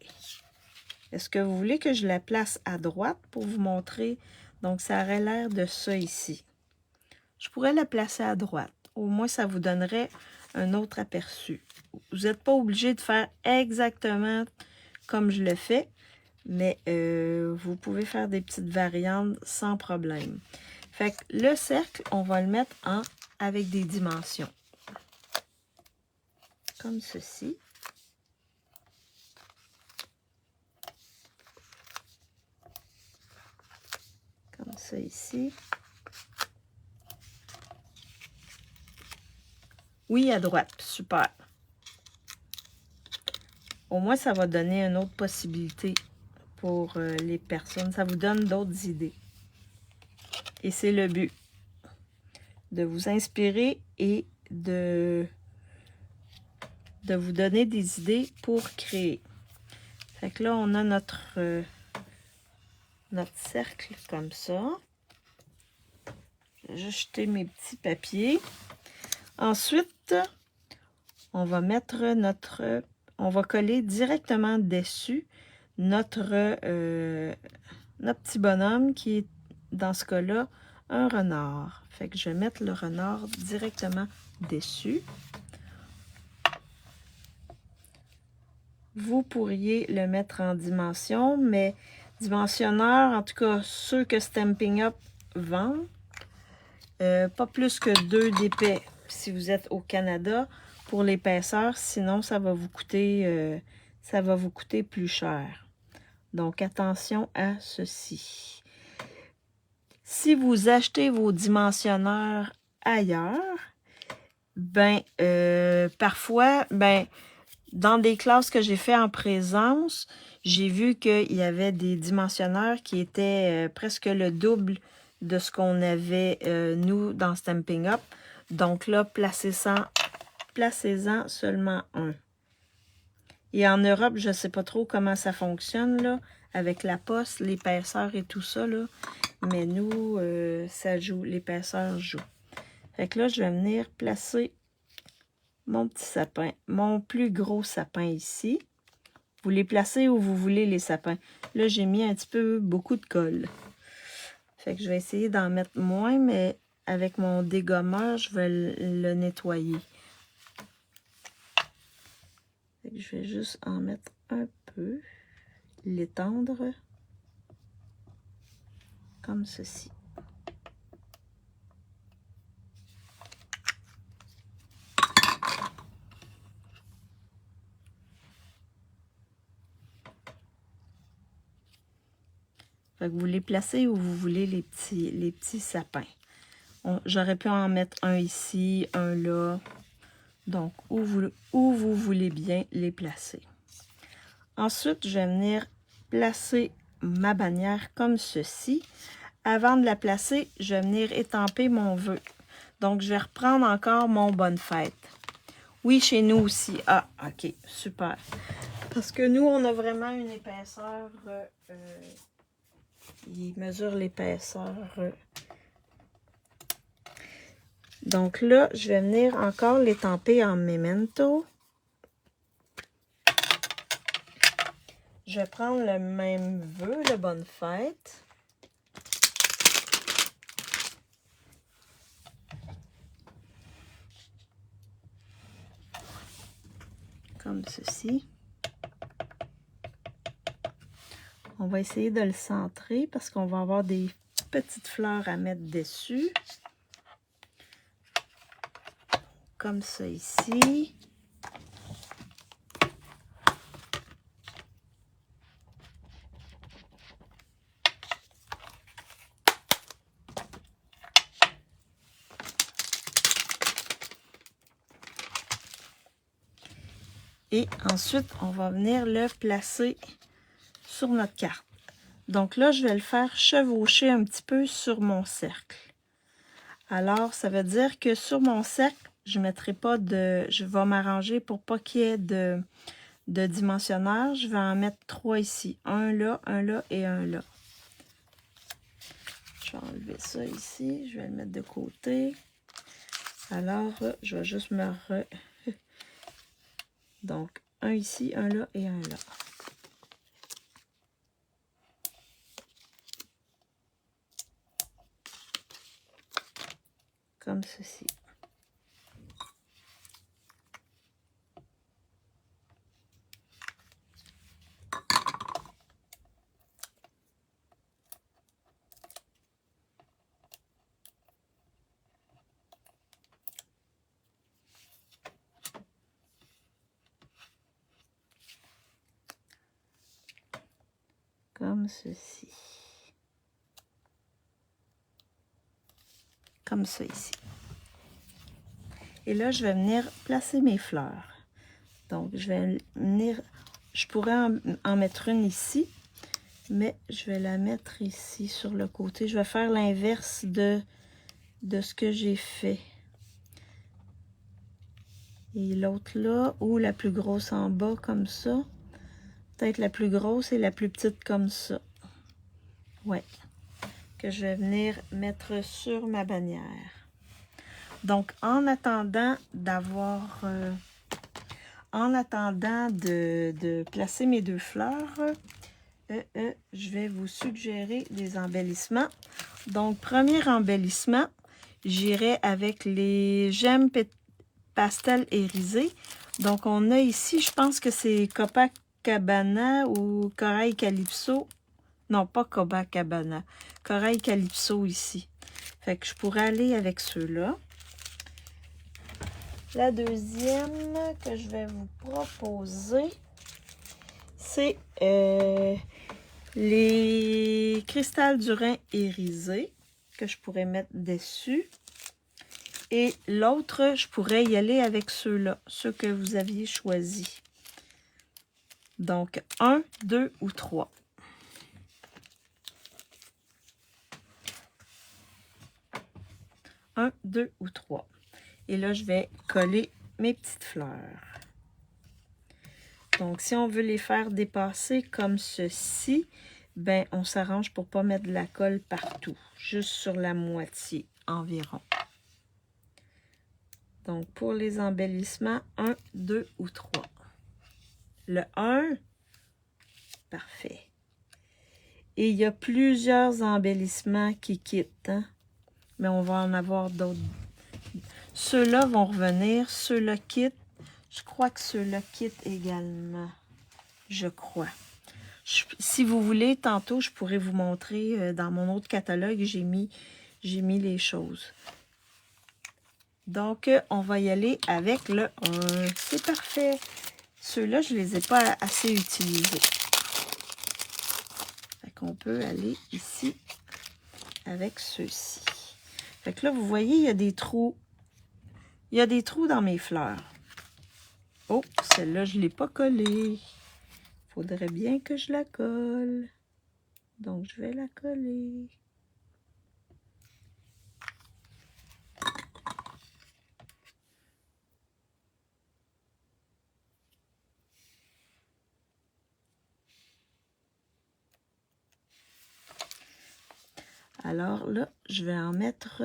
Est-ce que vous voulez que je la place à droite pour vous montrer? Donc, ça aurait l'air de ça ici. Je pourrais la placer à droite. Au moins, ça vous donnerait un autre aperçu. Vous n'êtes pas obligé de faire exactement comme je le fais, mais vous pouvez faire des petites variantes sans problème. Fait que le cercle, on va le mettre avec des dimensions. Comme ceci. Comme ça ici. Oui, à droite. Super. Au moins, ça va donner une autre possibilité pour les personnes. Ça vous donne d'autres idées. Et c'est le but. De vous inspirer et de vous donner des idées pour créer. Fait que là, on a notre cercle comme ça. Je vais jeter mes petits papiers. Ensuite, on va mettre on va coller directement dessus notre petit bonhomme qui est, dans ce cas-là, un renard. Fait que je vais mettre le renard directement dessus. Vous pourriez le mettre en dimension, mais dimensionneur, en tout cas ceux que Stampin' Up vend, pas plus que 2 d'épais si vous êtes au Canada pour l'épaisseur, sinon ça va vous coûter plus cher. Donc attention à ceci. Si vous achetez vos dimensionneurs ailleurs, ben parfois, ben dans des classes que j'ai fait en présence, j'ai vu qu'il y avait des dimensionneurs qui étaient presque le double de ce qu'on avait, nous, dans Stampin' Up. Donc là, placez-en seulement un. Et en Europe, je ne sais pas trop comment ça fonctionne, là, avec la poste, l'épaisseur et tout ça, là. Mais nous, ça joue, l'épaisseur joue. Fait que là, je vais venir placer mon petit sapin, mon plus gros sapin ici. Vous les placez où vous voulez, les sapins. Là, j'ai mis un petit peu beaucoup de colle. Fait que je vais essayer d'en mettre moins, mais avec mon dégommeur, je vais le nettoyer. Fait que je vais juste en mettre un peu, l'étendre comme ceci. Fait que vous les placez où vous voulez les petits sapins. J'aurais pu en mettre un ici, un là. Donc, où vous voulez bien les placer. Ensuite, je vais venir placer ma bannière comme ceci. Avant de la placer, je vais venir étamper mon vœu. Donc, je vais reprendre encore mon bonne fête. Oui, chez nous aussi. Ah, ok, super. Parce que nous, on a vraiment une épaisseur. Il mesure l'épaisseur. Donc là, je vais venir encore l'étamper en memento. Je vais prendre le même vœu, le bonne fête. Comme ceci. On va essayer de le centrer parce qu'on va avoir des petites fleurs à mettre dessus. Comme ça ici. Et ensuite, on va venir le placer sur notre carte. Donc là, je vais le faire chevaucher un petit peu sur mon cercle. Alors, ça veut dire que sur mon cercle, je mettrai pas de... Je vais m'arranger pour pas qu'il y ait de dimensionnaire. Je vais en mettre 3 ici. Un là et un là. Je vais enlever ça ici. Je vais le mettre de côté. Alors, je vais juste me Donc, un ici, un là et un là. Comme ceci. Comme ceci. Comme ça ici. Et là, je vais venir placer mes fleurs. Donc, je vais venir... Je pourrais en mettre une ici, mais je vais la mettre ici sur le côté. Je vais faire l'inverse de ce que j'ai fait. Et l'autre là, ou la plus grosse en bas comme ça. Peut-être la plus grosse et la plus petite comme ça. Ouais. Que je vais venir mettre sur ma bannière. Donc, en attendant d'avoir... en attendant de placer mes 2 fleurs, je vais vous suggérer des embellissements. Donc, premier embellissement, j'irai avec les gemmes pastel irisées. Donc, on a ici, je pense que c'est Copacabana ou Corail Calypso. Non, pas Copacabana. Corail Calypso ici. Fait que je pourrais aller avec ceux-là. La deuxième que je vais vous proposer, c'est les cristals du Rhin irisés que je pourrais mettre dessus. Et l'autre, je pourrais y aller avec ceux-là, ceux que vous aviez choisis. Donc, 1, 2 ou 3. Un, 2 ou 3. Et là, je vais coller mes petites fleurs. Donc, si on veut les faire dépasser comme ceci, ben, on s'arrange pour ne pas mettre de la colle partout, juste sur la moitié environ. Donc, pour les embellissements, 1, 2 ou 3. Le 1, parfait. Et il y a plusieurs embellissements qui quittent, hein? Mais on va en avoir d'autres. Ceux-là vont revenir, ceux-là quittent. Je crois que ceux-là quittent également. Je crois. Si vous voulez, tantôt, je pourrais vous montrer dans mon autre catalogue, j'ai mis les choses. Donc, on va y aller avec le 1. C'est parfait. Ceux-là, je ne les ai pas assez utilisés. Fait qu'on peut aller ici avec ceux-ci. Fait que là, vous voyez, il y a des trous. Il y a des trous dans mes fleurs. Oh, celle-là, je ne l'ai pas collée. Faudrait bien que je la colle. Donc, je vais la coller. Alors là, je vais en mettre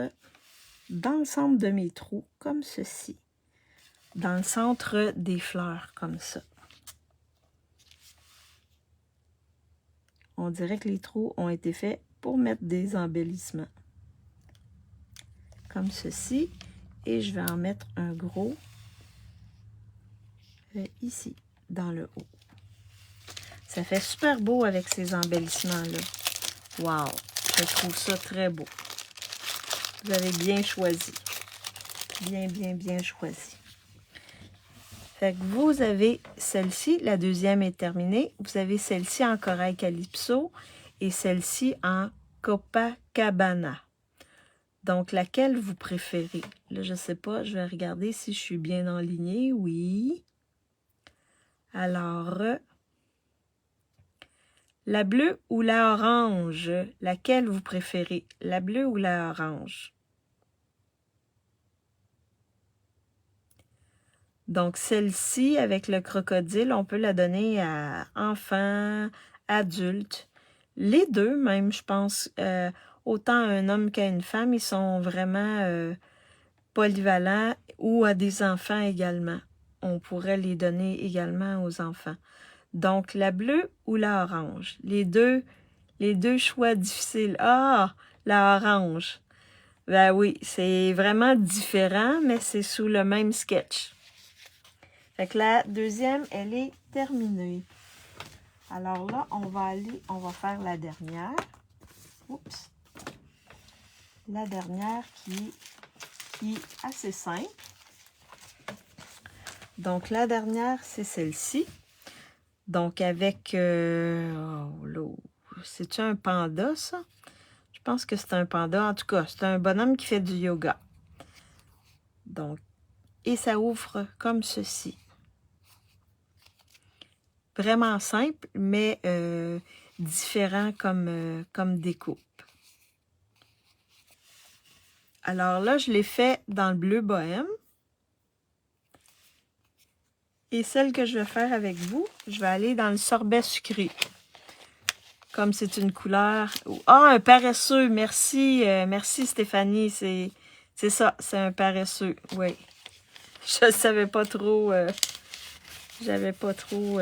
dans le centre de mes trous, comme ceci. Dans le centre des fleurs, comme ça. On dirait que les trous ont été faits pour mettre des embellissements. Comme ceci. Et je vais en mettre un gros ici, dans le haut. Ça fait super beau avec ces embellissements-là. Wow! Je trouve ça très beau. Vous avez bien choisi. Bien, bien, bien choisi. Fait que vous avez celle-ci, la deuxième est terminée. Vous avez celle-ci en corail calypso et celle-ci en Copacabana. Donc, laquelle vous préférez? Là, je ne sais pas, je vais regarder si je suis bien enlignée. Oui. Alors, la bleue ou la orange? Laquelle vous préférez? La bleue ou la orange? Donc, celle-ci, avec le crocodile, on peut la donner à enfants, adultes. Les deux, même, je pense, autant un homme qu'à une femme, ils sont vraiment polyvalents, ou à des enfants également. On pourrait les donner également aux enfants. Donc, la bleue ou la orange? Les deux choix difficiles. Ah, la orange. Ben oui, c'est vraiment différent, mais c'est sous le même sketch. Fait que la deuxième, elle est terminée. Alors là, on va faire la dernière. Oups. La dernière qui est assez simple. Donc, la dernière, c'est celle-ci. Donc, avec... c'est-tu un panda, ça? Je pense que c'est un panda. En tout cas, c'est un bonhomme qui fait du yoga. Donc, et ça ouvre comme ceci. Vraiment simple, mais différent comme découpe. Alors là, je l'ai fait dans le bleu bohème. Et celle que je vais faire avec vous, je vais aller dans le sorbet sucré. Comme c'est une couleur... Ah, un paresseux! Merci, merci Stéphanie. C'est ça, c'est un paresseux. Oui. Je ne savais pas trop... J'avais pas trop...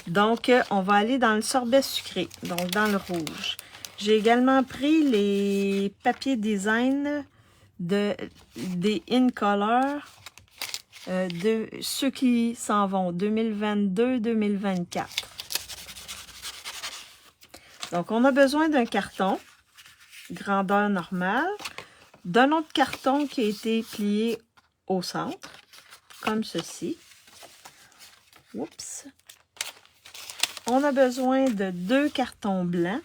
Donc, on va aller dans le sorbet sucré, donc dans le rouge. J'ai également pris les papiers design des InColor, de ceux qui s'en vont, 2022-2024. Donc, on a besoin d'un carton, grandeur normale, d'un autre carton qui a été plié au centre, comme ceci. Oups! On a besoin de 2 cartons blancs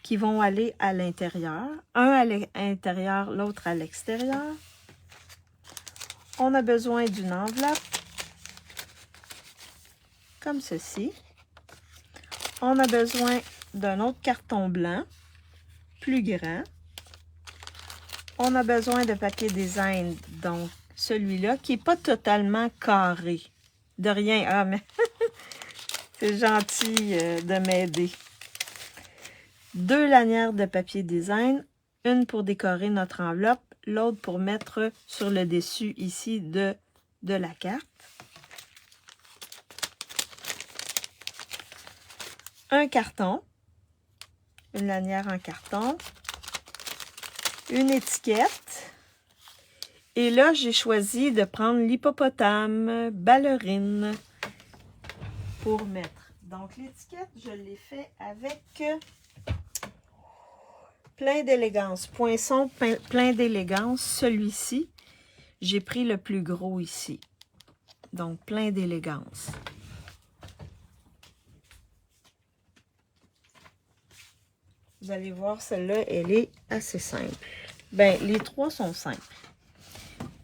qui vont aller à l'intérieur. Un à l'intérieur, l'autre à l'extérieur. On a besoin d'une enveloppe, comme ceci. On a besoin d'un autre carton blanc, plus grand. On a besoin de papier design, donc celui-là, qui n'est pas totalement carré. De rien. Ah, mais c'est gentil de m'aider. 2 lanières de papier design, une pour décorer notre enveloppe, l'autre pour mettre sur le dessus ici de la carte. Un carton, une lanière en carton, une étiquette. Et là, j'ai choisi de prendre l'hippopotame ballerine pour mettre. Donc, l'étiquette, je l'ai fait avec plein d'élégance. Poinçon plein d'élégance. Celui-ci, j'ai pris le plus gros ici. Donc, plein d'élégance. Vous allez voir, celle-là, elle est assez simple. Ben, les trois sont simples.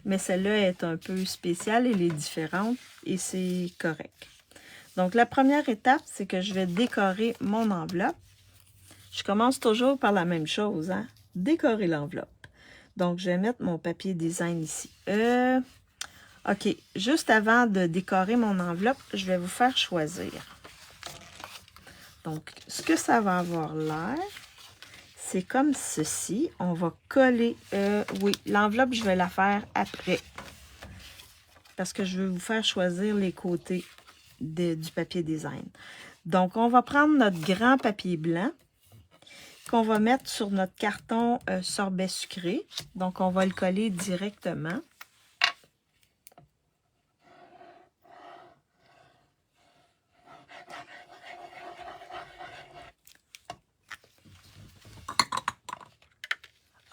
Mais celle-là est un peu spéciale, elle est différente et c'est correct. Donc, la première étape, c'est que je vais décorer mon enveloppe. Je commence toujours par la même chose, hein? Décorer l'enveloppe. Donc, je vais mettre mon papier design ici. OK, juste avant de décorer mon enveloppe, je vais vous faire choisir. Donc, ce que ça va avoir l'air, c'est comme ceci. On va coller... oui, l'enveloppe, je vais la faire après. Parce que je veux vous faire choisir les côtés du papier design. Donc, on va prendre notre grand papier blanc qu'on va mettre sur notre carton sorbet sucré. Donc, on va le coller directement.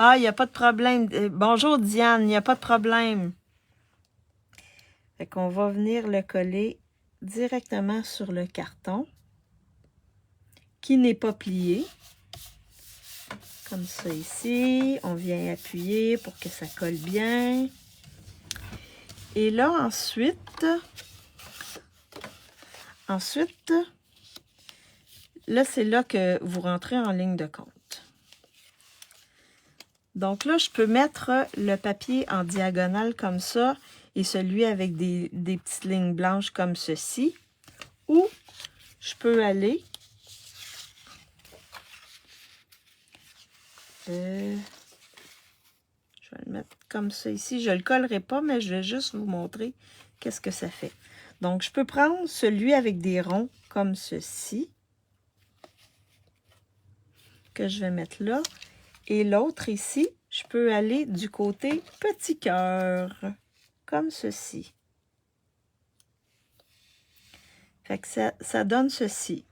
Ah, il n'y a pas de problème. Bonjour Diane, il n'y a pas de problème. Fait qu'on va venir le coller directement sur le carton qui n'est pas plié. Comme ça ici. On vient appuyer pour que ça colle bien. Et là, ensuite, là, c'est là que vous rentrez en ligne de compte. Donc là, je peux mettre le papier en diagonale comme ça et celui avec des petites lignes blanches comme ceci. Ou je peux aller... je vais le mettre comme ça ici. Je ne le collerai pas, mais je vais juste vous montrer qu'est-ce que ça fait. Donc, je peux prendre celui avec des ronds comme ceci, que je vais mettre là. Et l'autre ici, je peux aller du côté petit cœur, comme ceci. Fait que ça donne ceci.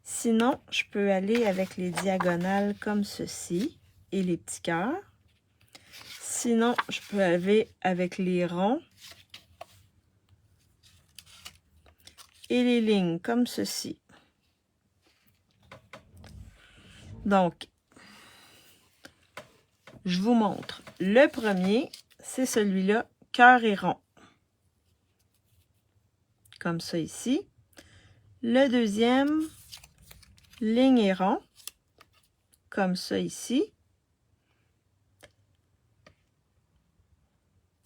Sinon, je peux aller avec les diagonales comme ceci et les petits cœurs. Sinon, je peux aller avec les ronds et les lignes comme ceci. Donc, je vous montre. Le premier, c'est celui-là, cœur et rond. Comme ça ici. Le deuxième, ligne et rond. Comme ça ici.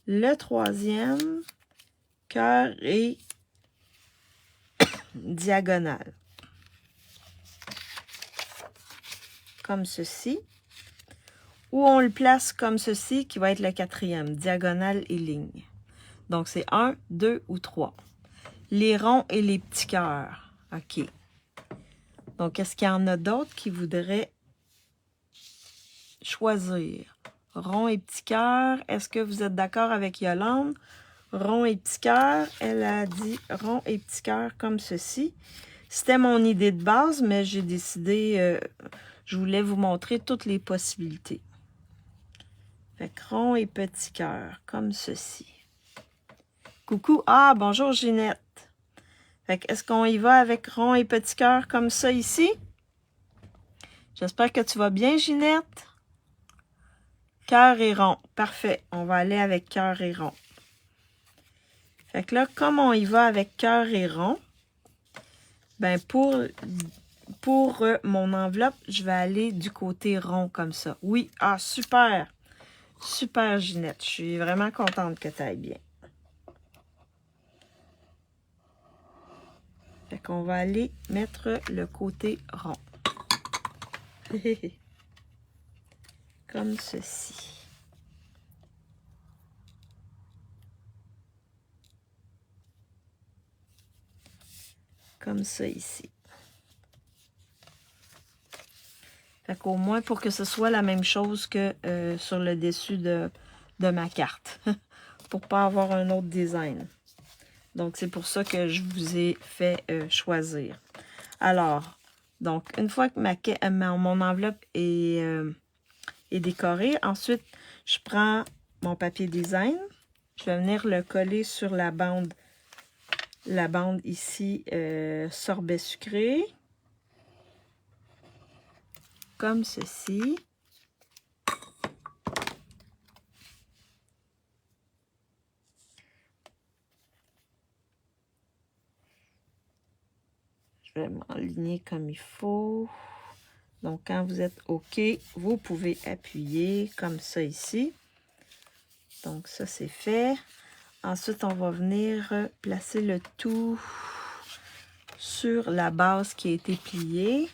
Le troisième, cœur et diagonale. Comme ceci. Ou on le place comme ceci, qui va être le quatrième, diagonale et ligne. Donc, c'est 1, 2 ou 3. Les ronds et les petits cœurs. OK. Donc, est-ce qu'il y en a d'autres qui voudraient choisir? Rond et petit cœur. Est-ce que vous êtes d'accord avec Yolande? Rond et petit cœur. Elle a dit rond et petit cœur comme ceci. C'était mon idée de base, mais j'ai décidé, je voulais vous montrer toutes les possibilités. Fait que rond et petit cœur, comme ceci. Coucou, ah, bonjour Ginette. Fait que est-ce qu'on y va avec rond et petit cœur comme ça ici? J'espère que tu vas bien, Ginette. Cœur et rond, parfait. On va aller avec cœur et rond. Fait que là, comme on y va avec cœur et rond, ben pour mon enveloppe, je vais aller du côté rond comme ça. Oui, ah, super. Super, Ginette. Je suis vraiment contente que tu ailles bien. Fait qu'on va aller mettre le côté rond. Comme ceci. Comme ça ici. Fait qu'au moins pour que ce soit la même chose que sur le dessus de ma carte. Pour ne pas avoir un autre design. Donc, c'est pour ça que je vous ai fait choisir. Alors, donc, une fois que mon enveloppe est décorée, ensuite, je prends mon papier design. Je vais venir le coller sur la bande ici, sorbet sucré. Comme ceci. Je vais m'aligner comme il faut. Donc, quand vous êtes OK, vous pouvez appuyer comme ça ici. Donc, ça, c'est fait. Ensuite, on va venir placer le tout sur la base qui a été pliée.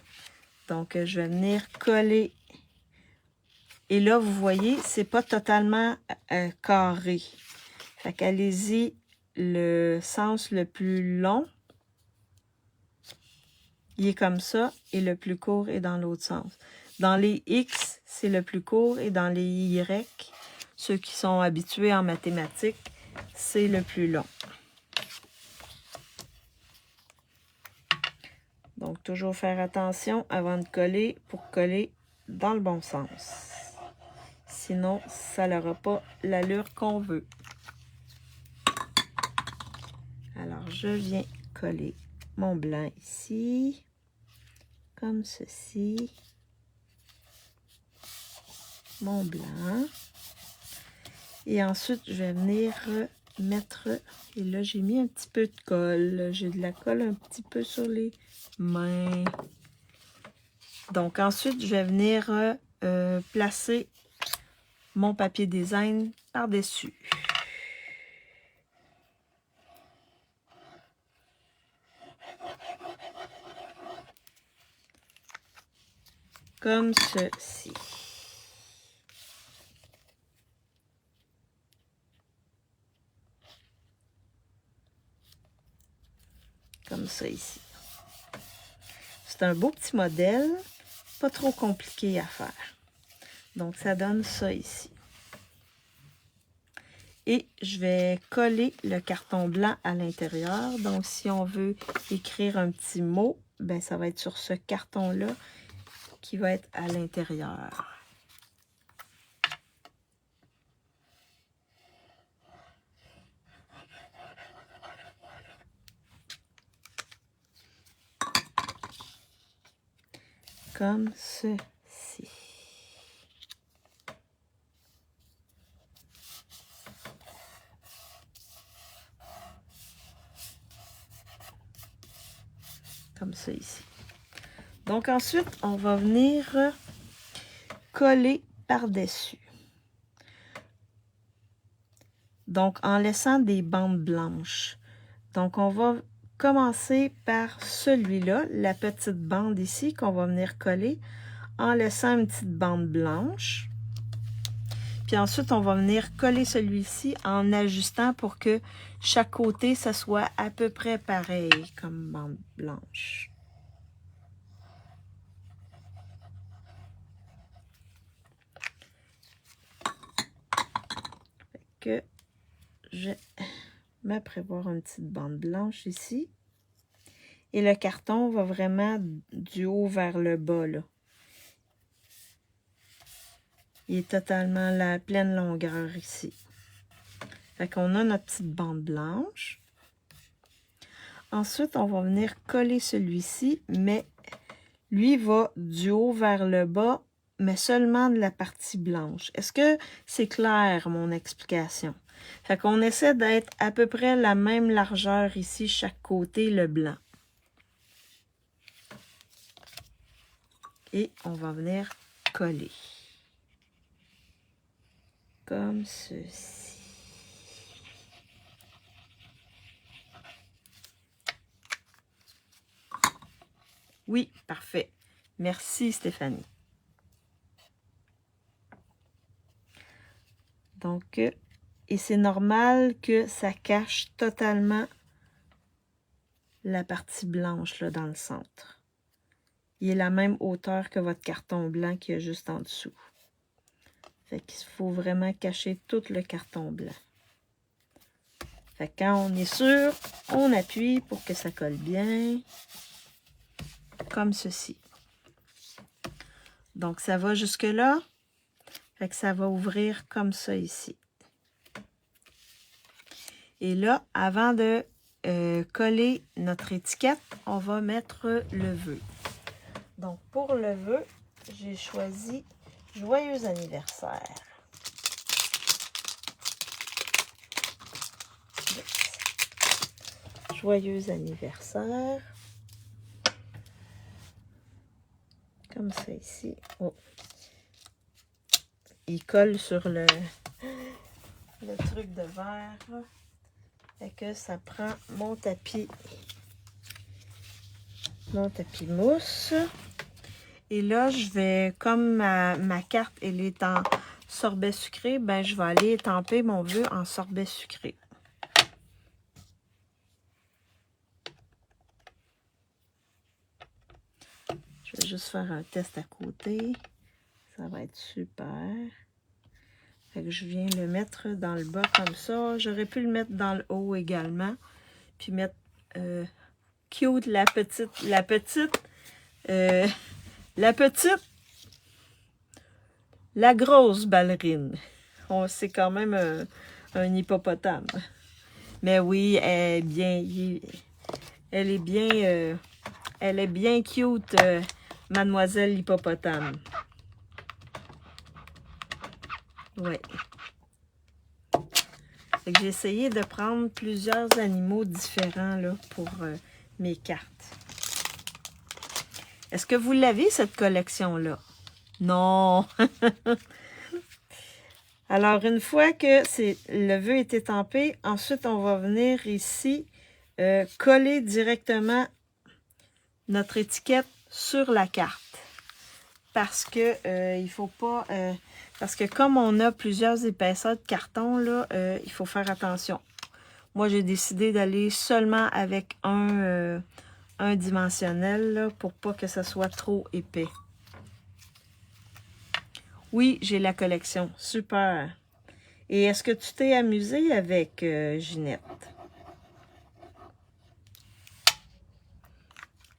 Donc, je vais venir coller. Et là, vous voyez, c'est pas totalement carré. Fait qu'allez-y le sens le plus long. Il est comme ça et le plus court est dans l'autre sens. Dans les X, c'est le plus court et dans les Y, ceux qui sont habitués en mathématiques, c'est le plus long. Donc, toujours faire attention avant de coller pour coller dans le bon sens. Sinon, ça n'aura pas l'allure qu'on veut. Alors, je viens coller mon blanc ici, comme ceci. Mon blanc. Et ensuite, je vais venir mettre... Et là, j'ai mis un petit peu de colle. J'ai de la colle un petit peu sur les mains. Donc, ensuite, je vais venir placer mon papier design par-dessus. Comme ceci. Comme ça ici. C'est un beau petit modèle, pas trop compliqué à faire. Donc, ça donne ça ici. Et je vais coller le carton blanc à l'intérieur. Donc, si on veut écrire un petit mot, ben ça va être sur ce carton-là qui va être à l'intérieur. Comme ceci. Comme ça ici. Donc ensuite, on va venir coller par-dessus. Donc en laissant des bandes blanches. Donc on va commencer par celui-là, la petite bande ici qu'on va venir coller en laissant une petite bande blanche. Puis ensuite, on va venir coller celui-ci en ajustant pour que chaque côté, ça soit à peu près pareil comme bande blanche. Fait que je vais prévoir une petite bande blanche ici. Et le carton va vraiment du haut vers le bas, là. Il est totalement la pleine longueur ici. Fait qu'on a notre petite bande blanche. Ensuite, on va venir coller celui-ci, mais lui va du haut vers le bas, mais seulement de la partie blanche. Est-ce que c'est clair, mon explication? Fait qu'on essaie d'être à peu près la même largeur ici, chaque côté, le blanc. Et on va venir coller. Comme ceci. Oui, parfait. Merci Stéphanie. Donc, et c'est normal que ça cache totalement la partie blanche là, dans le centre. Il est la même hauteur que votre carton blanc qui est juste en dessous. Fait qu'il faut vraiment cacher tout le carton blanc. Fait que quand on est sûr, on appuie pour que ça colle bien. Comme ceci. Donc, ça va jusque-là. Fait que ça va ouvrir comme ça ici. Et là, avant de coller notre étiquette, on va mettre le vœu. Donc, pour le vœu, j'ai choisi « Joyeux anniversaire ». Joyeux anniversaire. comme ça ici. Oh. Il colle sur le truc de verre. Fait que ça prend mon tapis mousse. Et là, je vais, comme ma carte, elle est en sorbet sucré, ben je vais aller étamper mon vœu en sorbet sucré. Je vais juste faire un test à côté. Ça va être super. Fait que je viens le mettre dans le bas comme ça. J'aurais pu le mettre dans le haut également. Puis mettre cute la grosse ballerine. C'est quand même un hippopotame. Mais oui, elle est bien cute, mademoiselle hippopotame. Oui. J'ai essayé de prendre plusieurs animaux différents là, pour mes cartes. Est-ce que vous l'avez, cette collection-là? Non! Alors, une fois que le vœu est étampé, ensuite, on va venir ici coller directement notre étiquette sur la carte. Parce que il faut pas... parce que comme on a plusieurs épaisseurs de carton, là, il faut faire attention. Moi, j'ai décidé d'aller seulement avec un dimensionnel là, pour pas que ce soit trop épais. Oui, j'ai la collection. Super. Et est-ce que tu t'es amusée avec Ginette?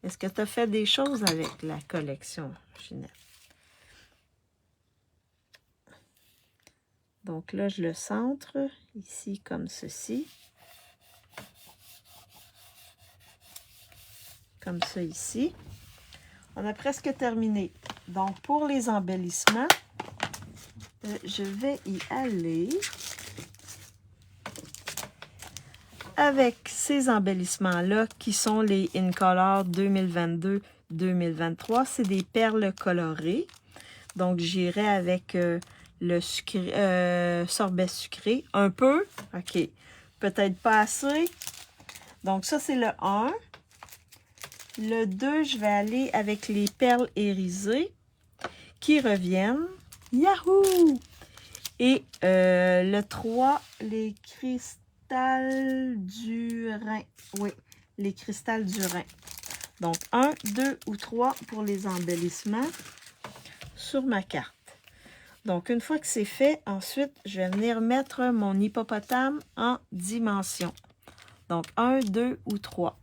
Est-ce que tu as fait des choses avec la collection, Ginette? Donc là, je le centre ici comme ceci. Comme ça ici. On a presque terminé. Donc, pour les embellissements, je vais y aller avec ces embellissements-là qui sont les InColor 2022-2023. C'est des perles colorées. Donc, j'irai avec le sorbet sucré. Un peu. OK. Peut-être pas assez. Donc, ça, c'est le 1. Le 2, je vais aller avec les perles irisées qui reviennent. Yahoo! Et le 3, les cristals du Rhin. Oui, les cristals du Rhin. Donc, 1, 2 ou 3 pour les embellissements sur ma carte. Donc, une fois que c'est fait, ensuite, je vais venir mettre mon hippopotame en dimension. Donc, 1, 2 ou 3.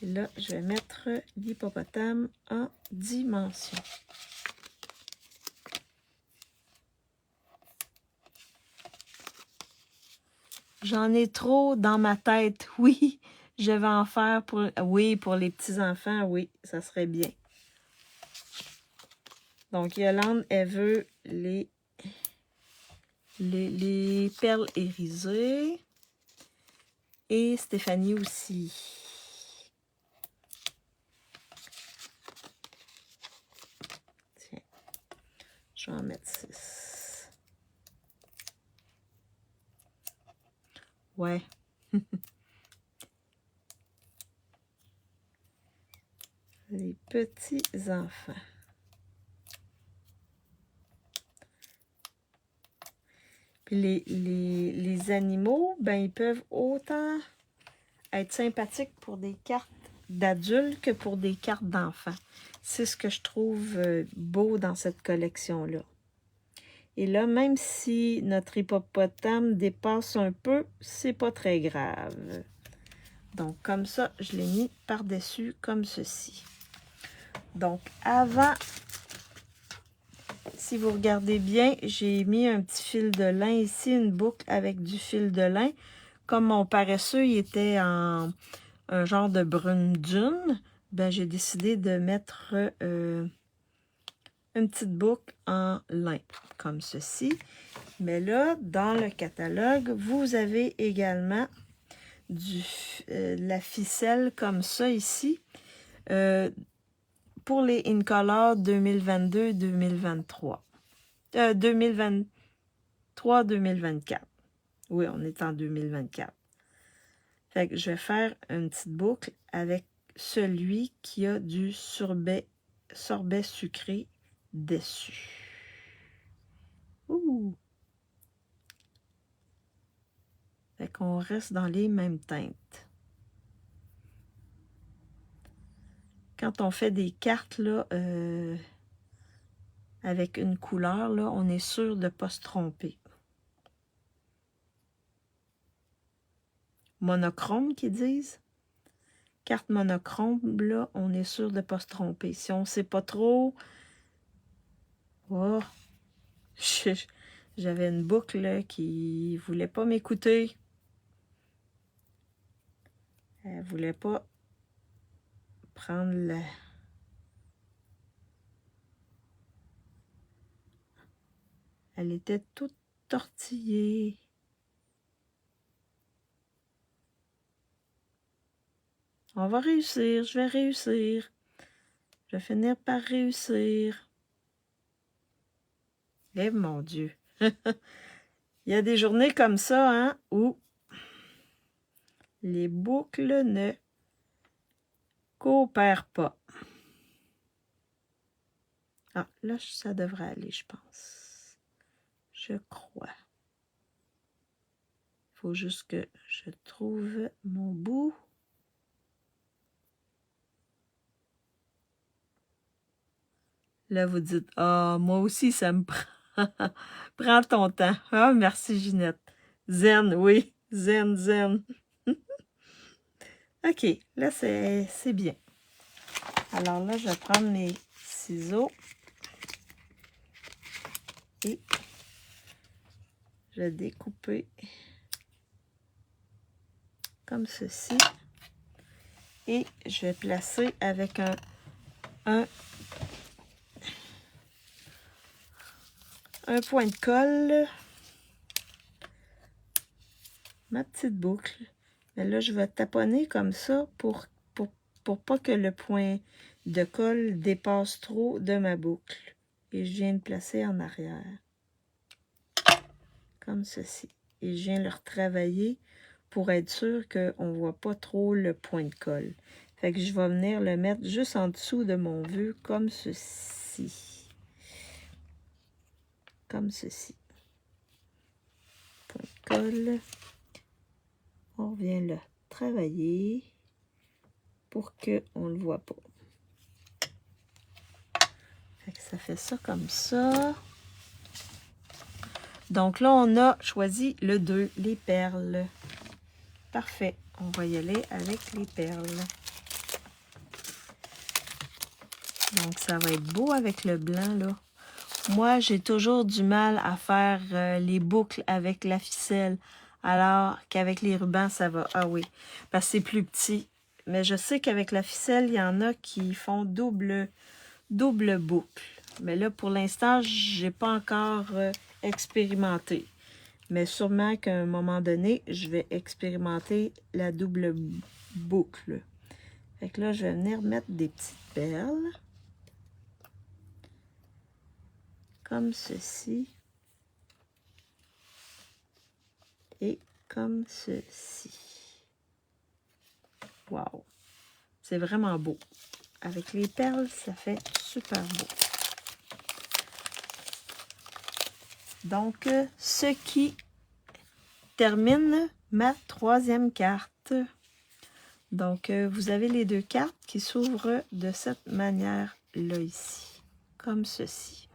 Là, je vais mettre l'hippopotame en dimension. J'en ai trop dans ma tête. Oui, je vais en faire pour... Oui, pour les petits-enfants, oui, ça serait bien. Donc, Yolande, elle veut les perles irisées. Et Stéphanie aussi. Tiens, je vais en mettre 6. Ouais. Les petits-enfants. Puis les animaux, ben, ils peuvent autant être sympathiques pour des cartes d'adultes que pour des cartes d'enfants. C'est ce que je trouve beau dans cette collection-là. Et là, même si notre hippopotame dépasse un peu, c'est pas très grave. Donc, comme ça, je l'ai mis par-dessus comme ceci. Donc, avant, si vous regardez bien, j'ai mis un petit fil de lin ici, une boucle avec du fil de lin. Comme mon paresseux, il était en un genre de brune dune, ben, j'ai décidé de mettre une petite boucle en lin, comme ceci. Mais là, dans le catalogue, vous avez également la ficelle comme ça ici. pour les InColor 2022-2023. 2023-2024. Oui, on est en 2024. Fait que je vais faire une petite boucle avec celui qui a du sorbet sucré dessus. Ouh! Fait qu'on reste dans les mêmes teintes. Quand on fait des cartes là, avec une couleur, là, on est sûr de ne pas se tromper. Monochrome qu'ils disent. Carte monochrome, là, on est sûr de ne pas se tromper. Si on ne sait pas trop... Oh! J'avais une boucle là, qui ne voulait pas m'écouter. Elle ne voulait pas prendre la... Elle était toute tortillée. On va réussir, je vais réussir. Je vais finir par réussir. Eh mon Dieu! Il y a des journées comme ça, hein, où les boucles ne coopèrent pas. Ah, là, ça devrait aller, je pense. Je crois. Il faut juste que je trouve mon bout. Là, vous dites, ah, moi aussi, ça me prend. Prends ton temps. Ah, merci, Ginette. Zen, oui. Zen, zen. OK, là, c'est bien. Alors là, je vais prendre mes ciseaux. Et je vais découper comme ceci. Et je vais placer avec un point de colle ma petite boucle. Mais là, je vais taponner comme ça pour pas que le point de colle dépasse trop de ma boucle. Et je viens de placer en arrière. Comme ceci. Et je viens le retravailler pour être sûr qu'on ne voit pas trop le point de colle. Fait que je vais venir le mettre juste en dessous de mon vœu, comme ceci. Comme ceci. Point de colle. On vient le travailler pour qu'on ne le voit pas. Fait que ça fait ça comme ça. Donc là, on a choisi le 2, les perles. Parfait. On va y aller avec les perles. Donc, ça va être beau avec le blanc, là. Moi, j'ai toujours du mal à faire les boucles avec la ficelle, alors qu'avec les rubans, ça va. Ah oui, parce que c'est plus petit. Mais je sais qu'avec la ficelle, il y en a qui font double boucle. Mais là, pour l'instant, j'ai pas encore expérimenté. Mais sûrement qu'à un moment donné, je vais expérimenter la double boucle. Fait que là, je vais venir mettre des petites perles. Comme ceci. Et comme ceci. Wow! C'est vraiment beau. Avec les perles, ça fait super beau. Donc, ce qui termine ma troisième carte. Donc, vous avez les deux cartes qui s'ouvrent de cette manière-là ici. Comme ceci.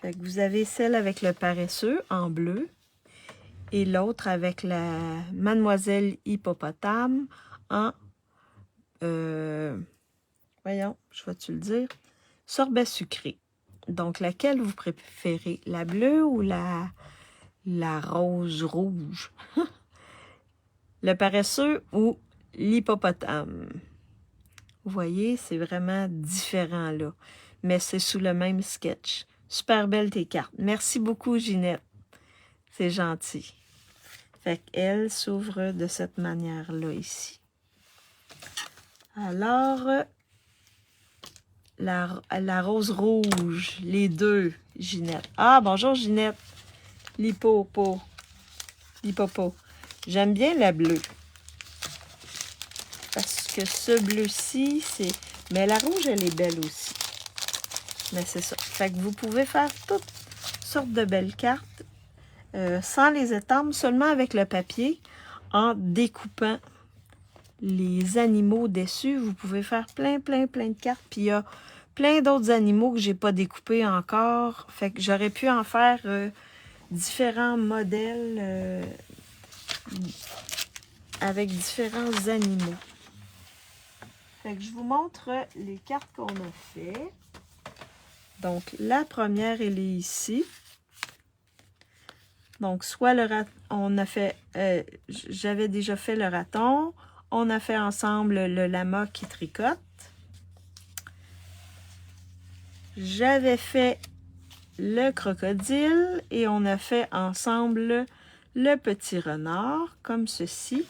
Fait que vous avez celle avec le paresseux en bleu. Et l'autre avec la Mademoiselle Hippopotame en, voyons, je vais-tu le dire, sorbet sucré. Donc, laquelle vous préférez, la bleue ou la rose rouge? Le paresseux ou l'hippopotame? Vous voyez, c'est vraiment différent là. Mais c'est sous le même sketch. Super belle tes cartes. Merci beaucoup, Ginette. C'est gentil. Fait qu'elle s'ouvre de cette manière-là ici. Alors, la rose rouge, les deux, Ginette. Ah, bonjour Ginette. L'hippopo. L'hippopo. J'aime bien la bleue. Parce que ce bleu-ci, c'est... Mais la rouge, elle est belle aussi. Mais c'est ça. Fait que vous pouvez faire toutes sortes de belles cartes sans les étendre, seulement avec le papier, en découpant les animaux dessus. Vous pouvez faire plein de cartes. Puis il y a plein d'autres animaux que j'ai pas découpés encore. Fait que j'aurais pu en faire différents modèles avec différents animaux. Fait que je vous montre les cartes qu'on a fait. Donc, la première, elle est ici. Donc, soit le raton, on a fait, j'avais déjà fait le raton. On a fait ensemble le lama qui tricote. J'avais fait le crocodile et on a fait ensemble le petit renard, comme ceci.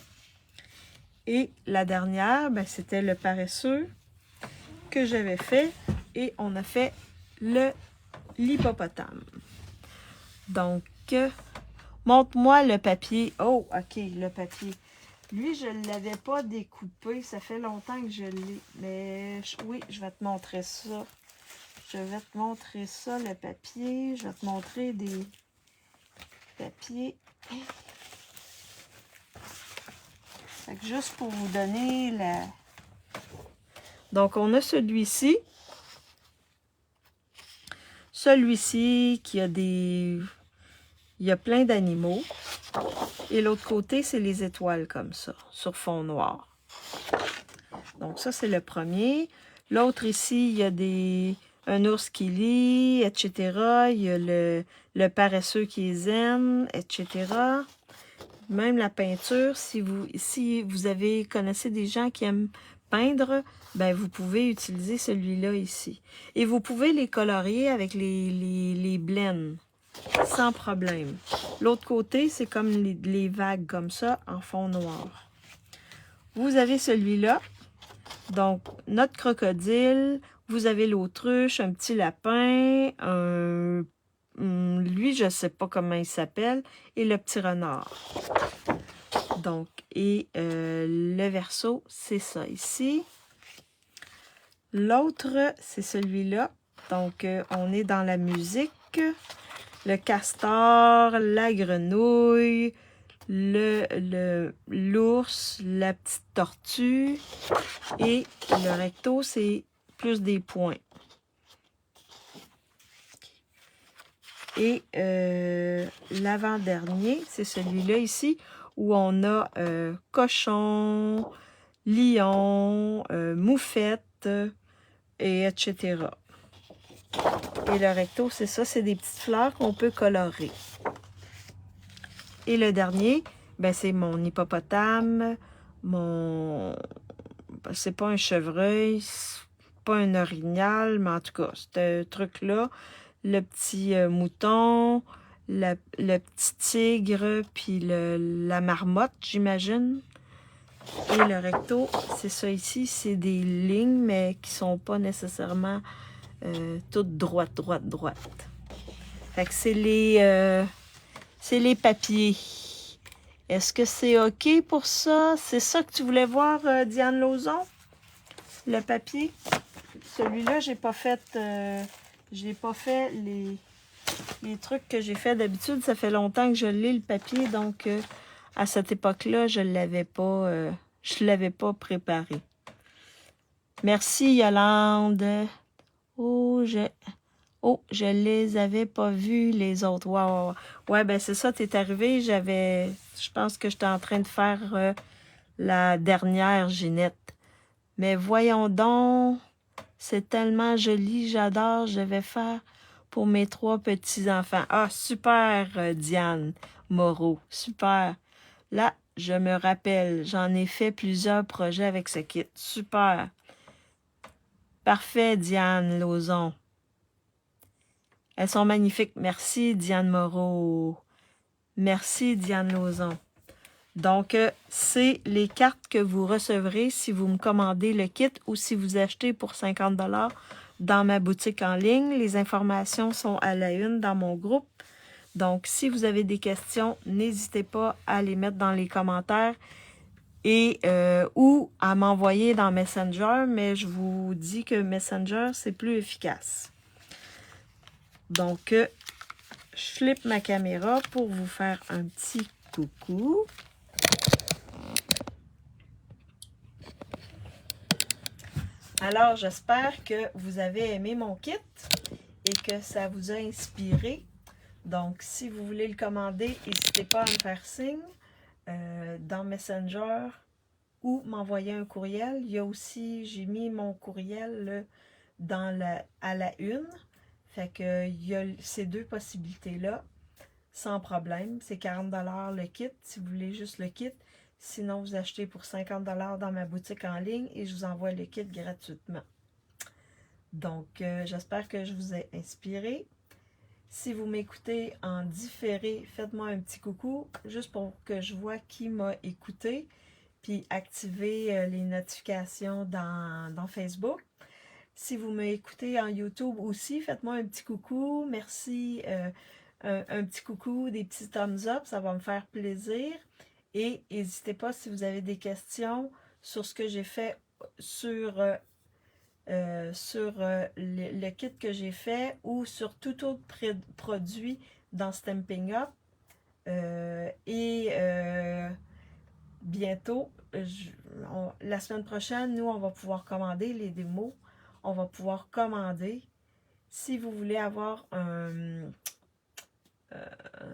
Et la dernière, ben, c'était le paresseux que j'avais fait et on a fait l'hippopotame. Donc, montre-moi le papier. Oh, ok, le papier. Lui, je ne l'avais pas découpé. Ça fait longtemps que je l'ai. Mais oui, je vais te montrer ça. Je vais te montrer ça, le papier. Je vais te montrer des papiers. Fait que juste pour vous donner la... Donc, on a celui-ci. Celui-ci qui a des... Il y a plein d'animaux. Et l'autre côté, c'est les étoiles comme ça, sur fond noir. Donc ça, c'est le premier. L'autre ici, il y a un ours qui lit, etc. Il y a le paresseux qui est zen, etc. Même la peinture, si vous connaissez des gens qui aiment peindre, ben vous pouvez utiliser celui-là ici. Et vous pouvez les colorier avec les blends, sans problème. L'autre côté, c'est comme les vagues comme ça, en fond noir. Vous avez celui-là. Donc, notre crocodile, vous avez l'autruche, un petit lapin, lui, je ne sais pas comment il s'appelle, et le petit renard. Donc, et le verso, c'est ça ici. L'autre, c'est celui-là. Donc, on est dans la musique. Le castor, la grenouille, l'ours, la petite tortue et le recto, c'est plus des points. Et l'avant-dernier, c'est celui-là ici où on a cochon, lion, moufette, et etc. Et le recto, c'est ça, c'est des petites fleurs qu'on peut colorer. Et le dernier, ben c'est mon hippopotame, c'est pas un chevreuil, pas un orignal, mais en tout cas, ce truc-là, le petit mouton, le petit tigre, puis la marmotte, j'imagine. Et le recto, c'est ça ici, c'est des lignes, mais qui sont pas nécessairement toutes droites. Fait que c'est les papiers. Est-ce que c'est OK pour ça? C'est ça que tu voulais voir, Diane Lauzon? Le papier? Celui-là, j'ai pas fait les trucs que j'ai fait d'habitude. Ça fait longtemps que je l'ai, le papier. Donc, à cette époque-là, je l'avais pas préparé. Merci, Yolande. Oh, je les avais pas vus, les autres. Wow. Ouais, ben c'est ça, t'es arrivé. Je pense que j'étais en train de faire la dernière, Ginette. Mais voyons donc, c'est tellement joli, j'adore. Je vais faire pour mes 3 petits-enfants. Ah, super, Diane Moreau, super. Là, je me rappelle, j'en ai fait plusieurs projets avec ce kit. Super. Parfait, Diane Lauzon. Elles sont magnifiques. Merci, Diane Moreau. Merci, Diane Lauzon. Donc, c'est les cartes que vous recevrez si vous me commandez le kit ou si vous achetez pour 50 $ dans ma boutique en ligne. Les informations sont à la une dans mon groupe. Donc, si vous avez des questions, n'hésitez pas à les mettre dans les commentaires et ou à m'envoyer dans Messenger, mais je vous dis que Messenger, c'est plus efficace. Donc, je flippe ma caméra pour vous faire un petit coucou. Alors, j'espère que vous avez aimé mon kit et que ça vous a inspiré. Donc, si vous voulez le commander, n'hésitez pas à me faire signe dans Messenger ou m'envoyer un courriel. Il y a aussi, j'ai mis mon courriel à la une. Fait que il y a ces deux possibilités-là, sans problème. C'est 40 $ le kit, si vous voulez juste le kit. Sinon, vous achetez pour 50 $ dans ma boutique en ligne et je vous envoie le kit gratuitement. Donc, j'espère que je vous ai inspiré. Si vous m'écoutez en différé, faites-moi un petit coucou, juste pour que je vois qui m'a écouté, puis activez les notifications dans Facebook. Si vous m'écoutez en YouTube aussi, faites-moi un petit coucou, merci, un petit coucou, des petits thumbs up, ça va me faire plaisir. Et n'hésitez pas si vous avez des questions sur ce que j'ai fait sur le kit que j'ai fait ou sur tout autre produit dans Stampin' Up. Bientôt, la semaine prochaine, nous, on va pouvoir commander les démos. On va pouvoir commander. Si vous voulez avoir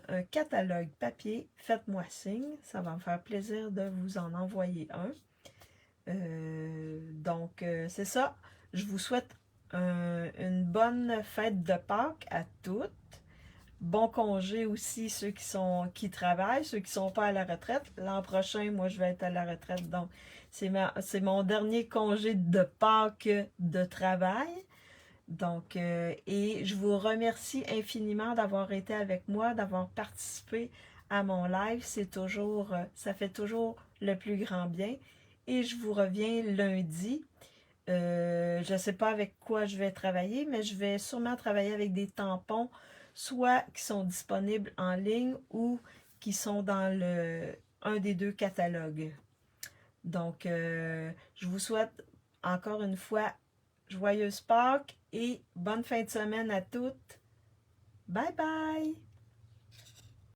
un catalogue papier, faites-moi signe. Ça va me faire plaisir de vous en envoyer un. Donc, c'est ça. Je vous souhaite une bonne fête de Pâques à toutes. Bon congé aussi ceux qui travaillent, ceux qui ne sont pas à la retraite. L'an prochain, moi, je vais être à la retraite. Donc, c'est mon dernier congé de Pâques de travail. Donc, et je vous remercie infiniment d'avoir été avec moi, d'avoir participé à mon live. C'est toujours, ça fait toujours le plus grand bien. Et je vous reviens lundi. Je ne sais pas avec quoi je vais travailler, mais je vais sûrement travailler avec des tampons, soit qui sont disponibles en ligne ou qui sont dans un des deux catalogues. Donc, je vous souhaite encore une fois joyeuse Pâques et bonne fin de semaine à toutes. Bye bye!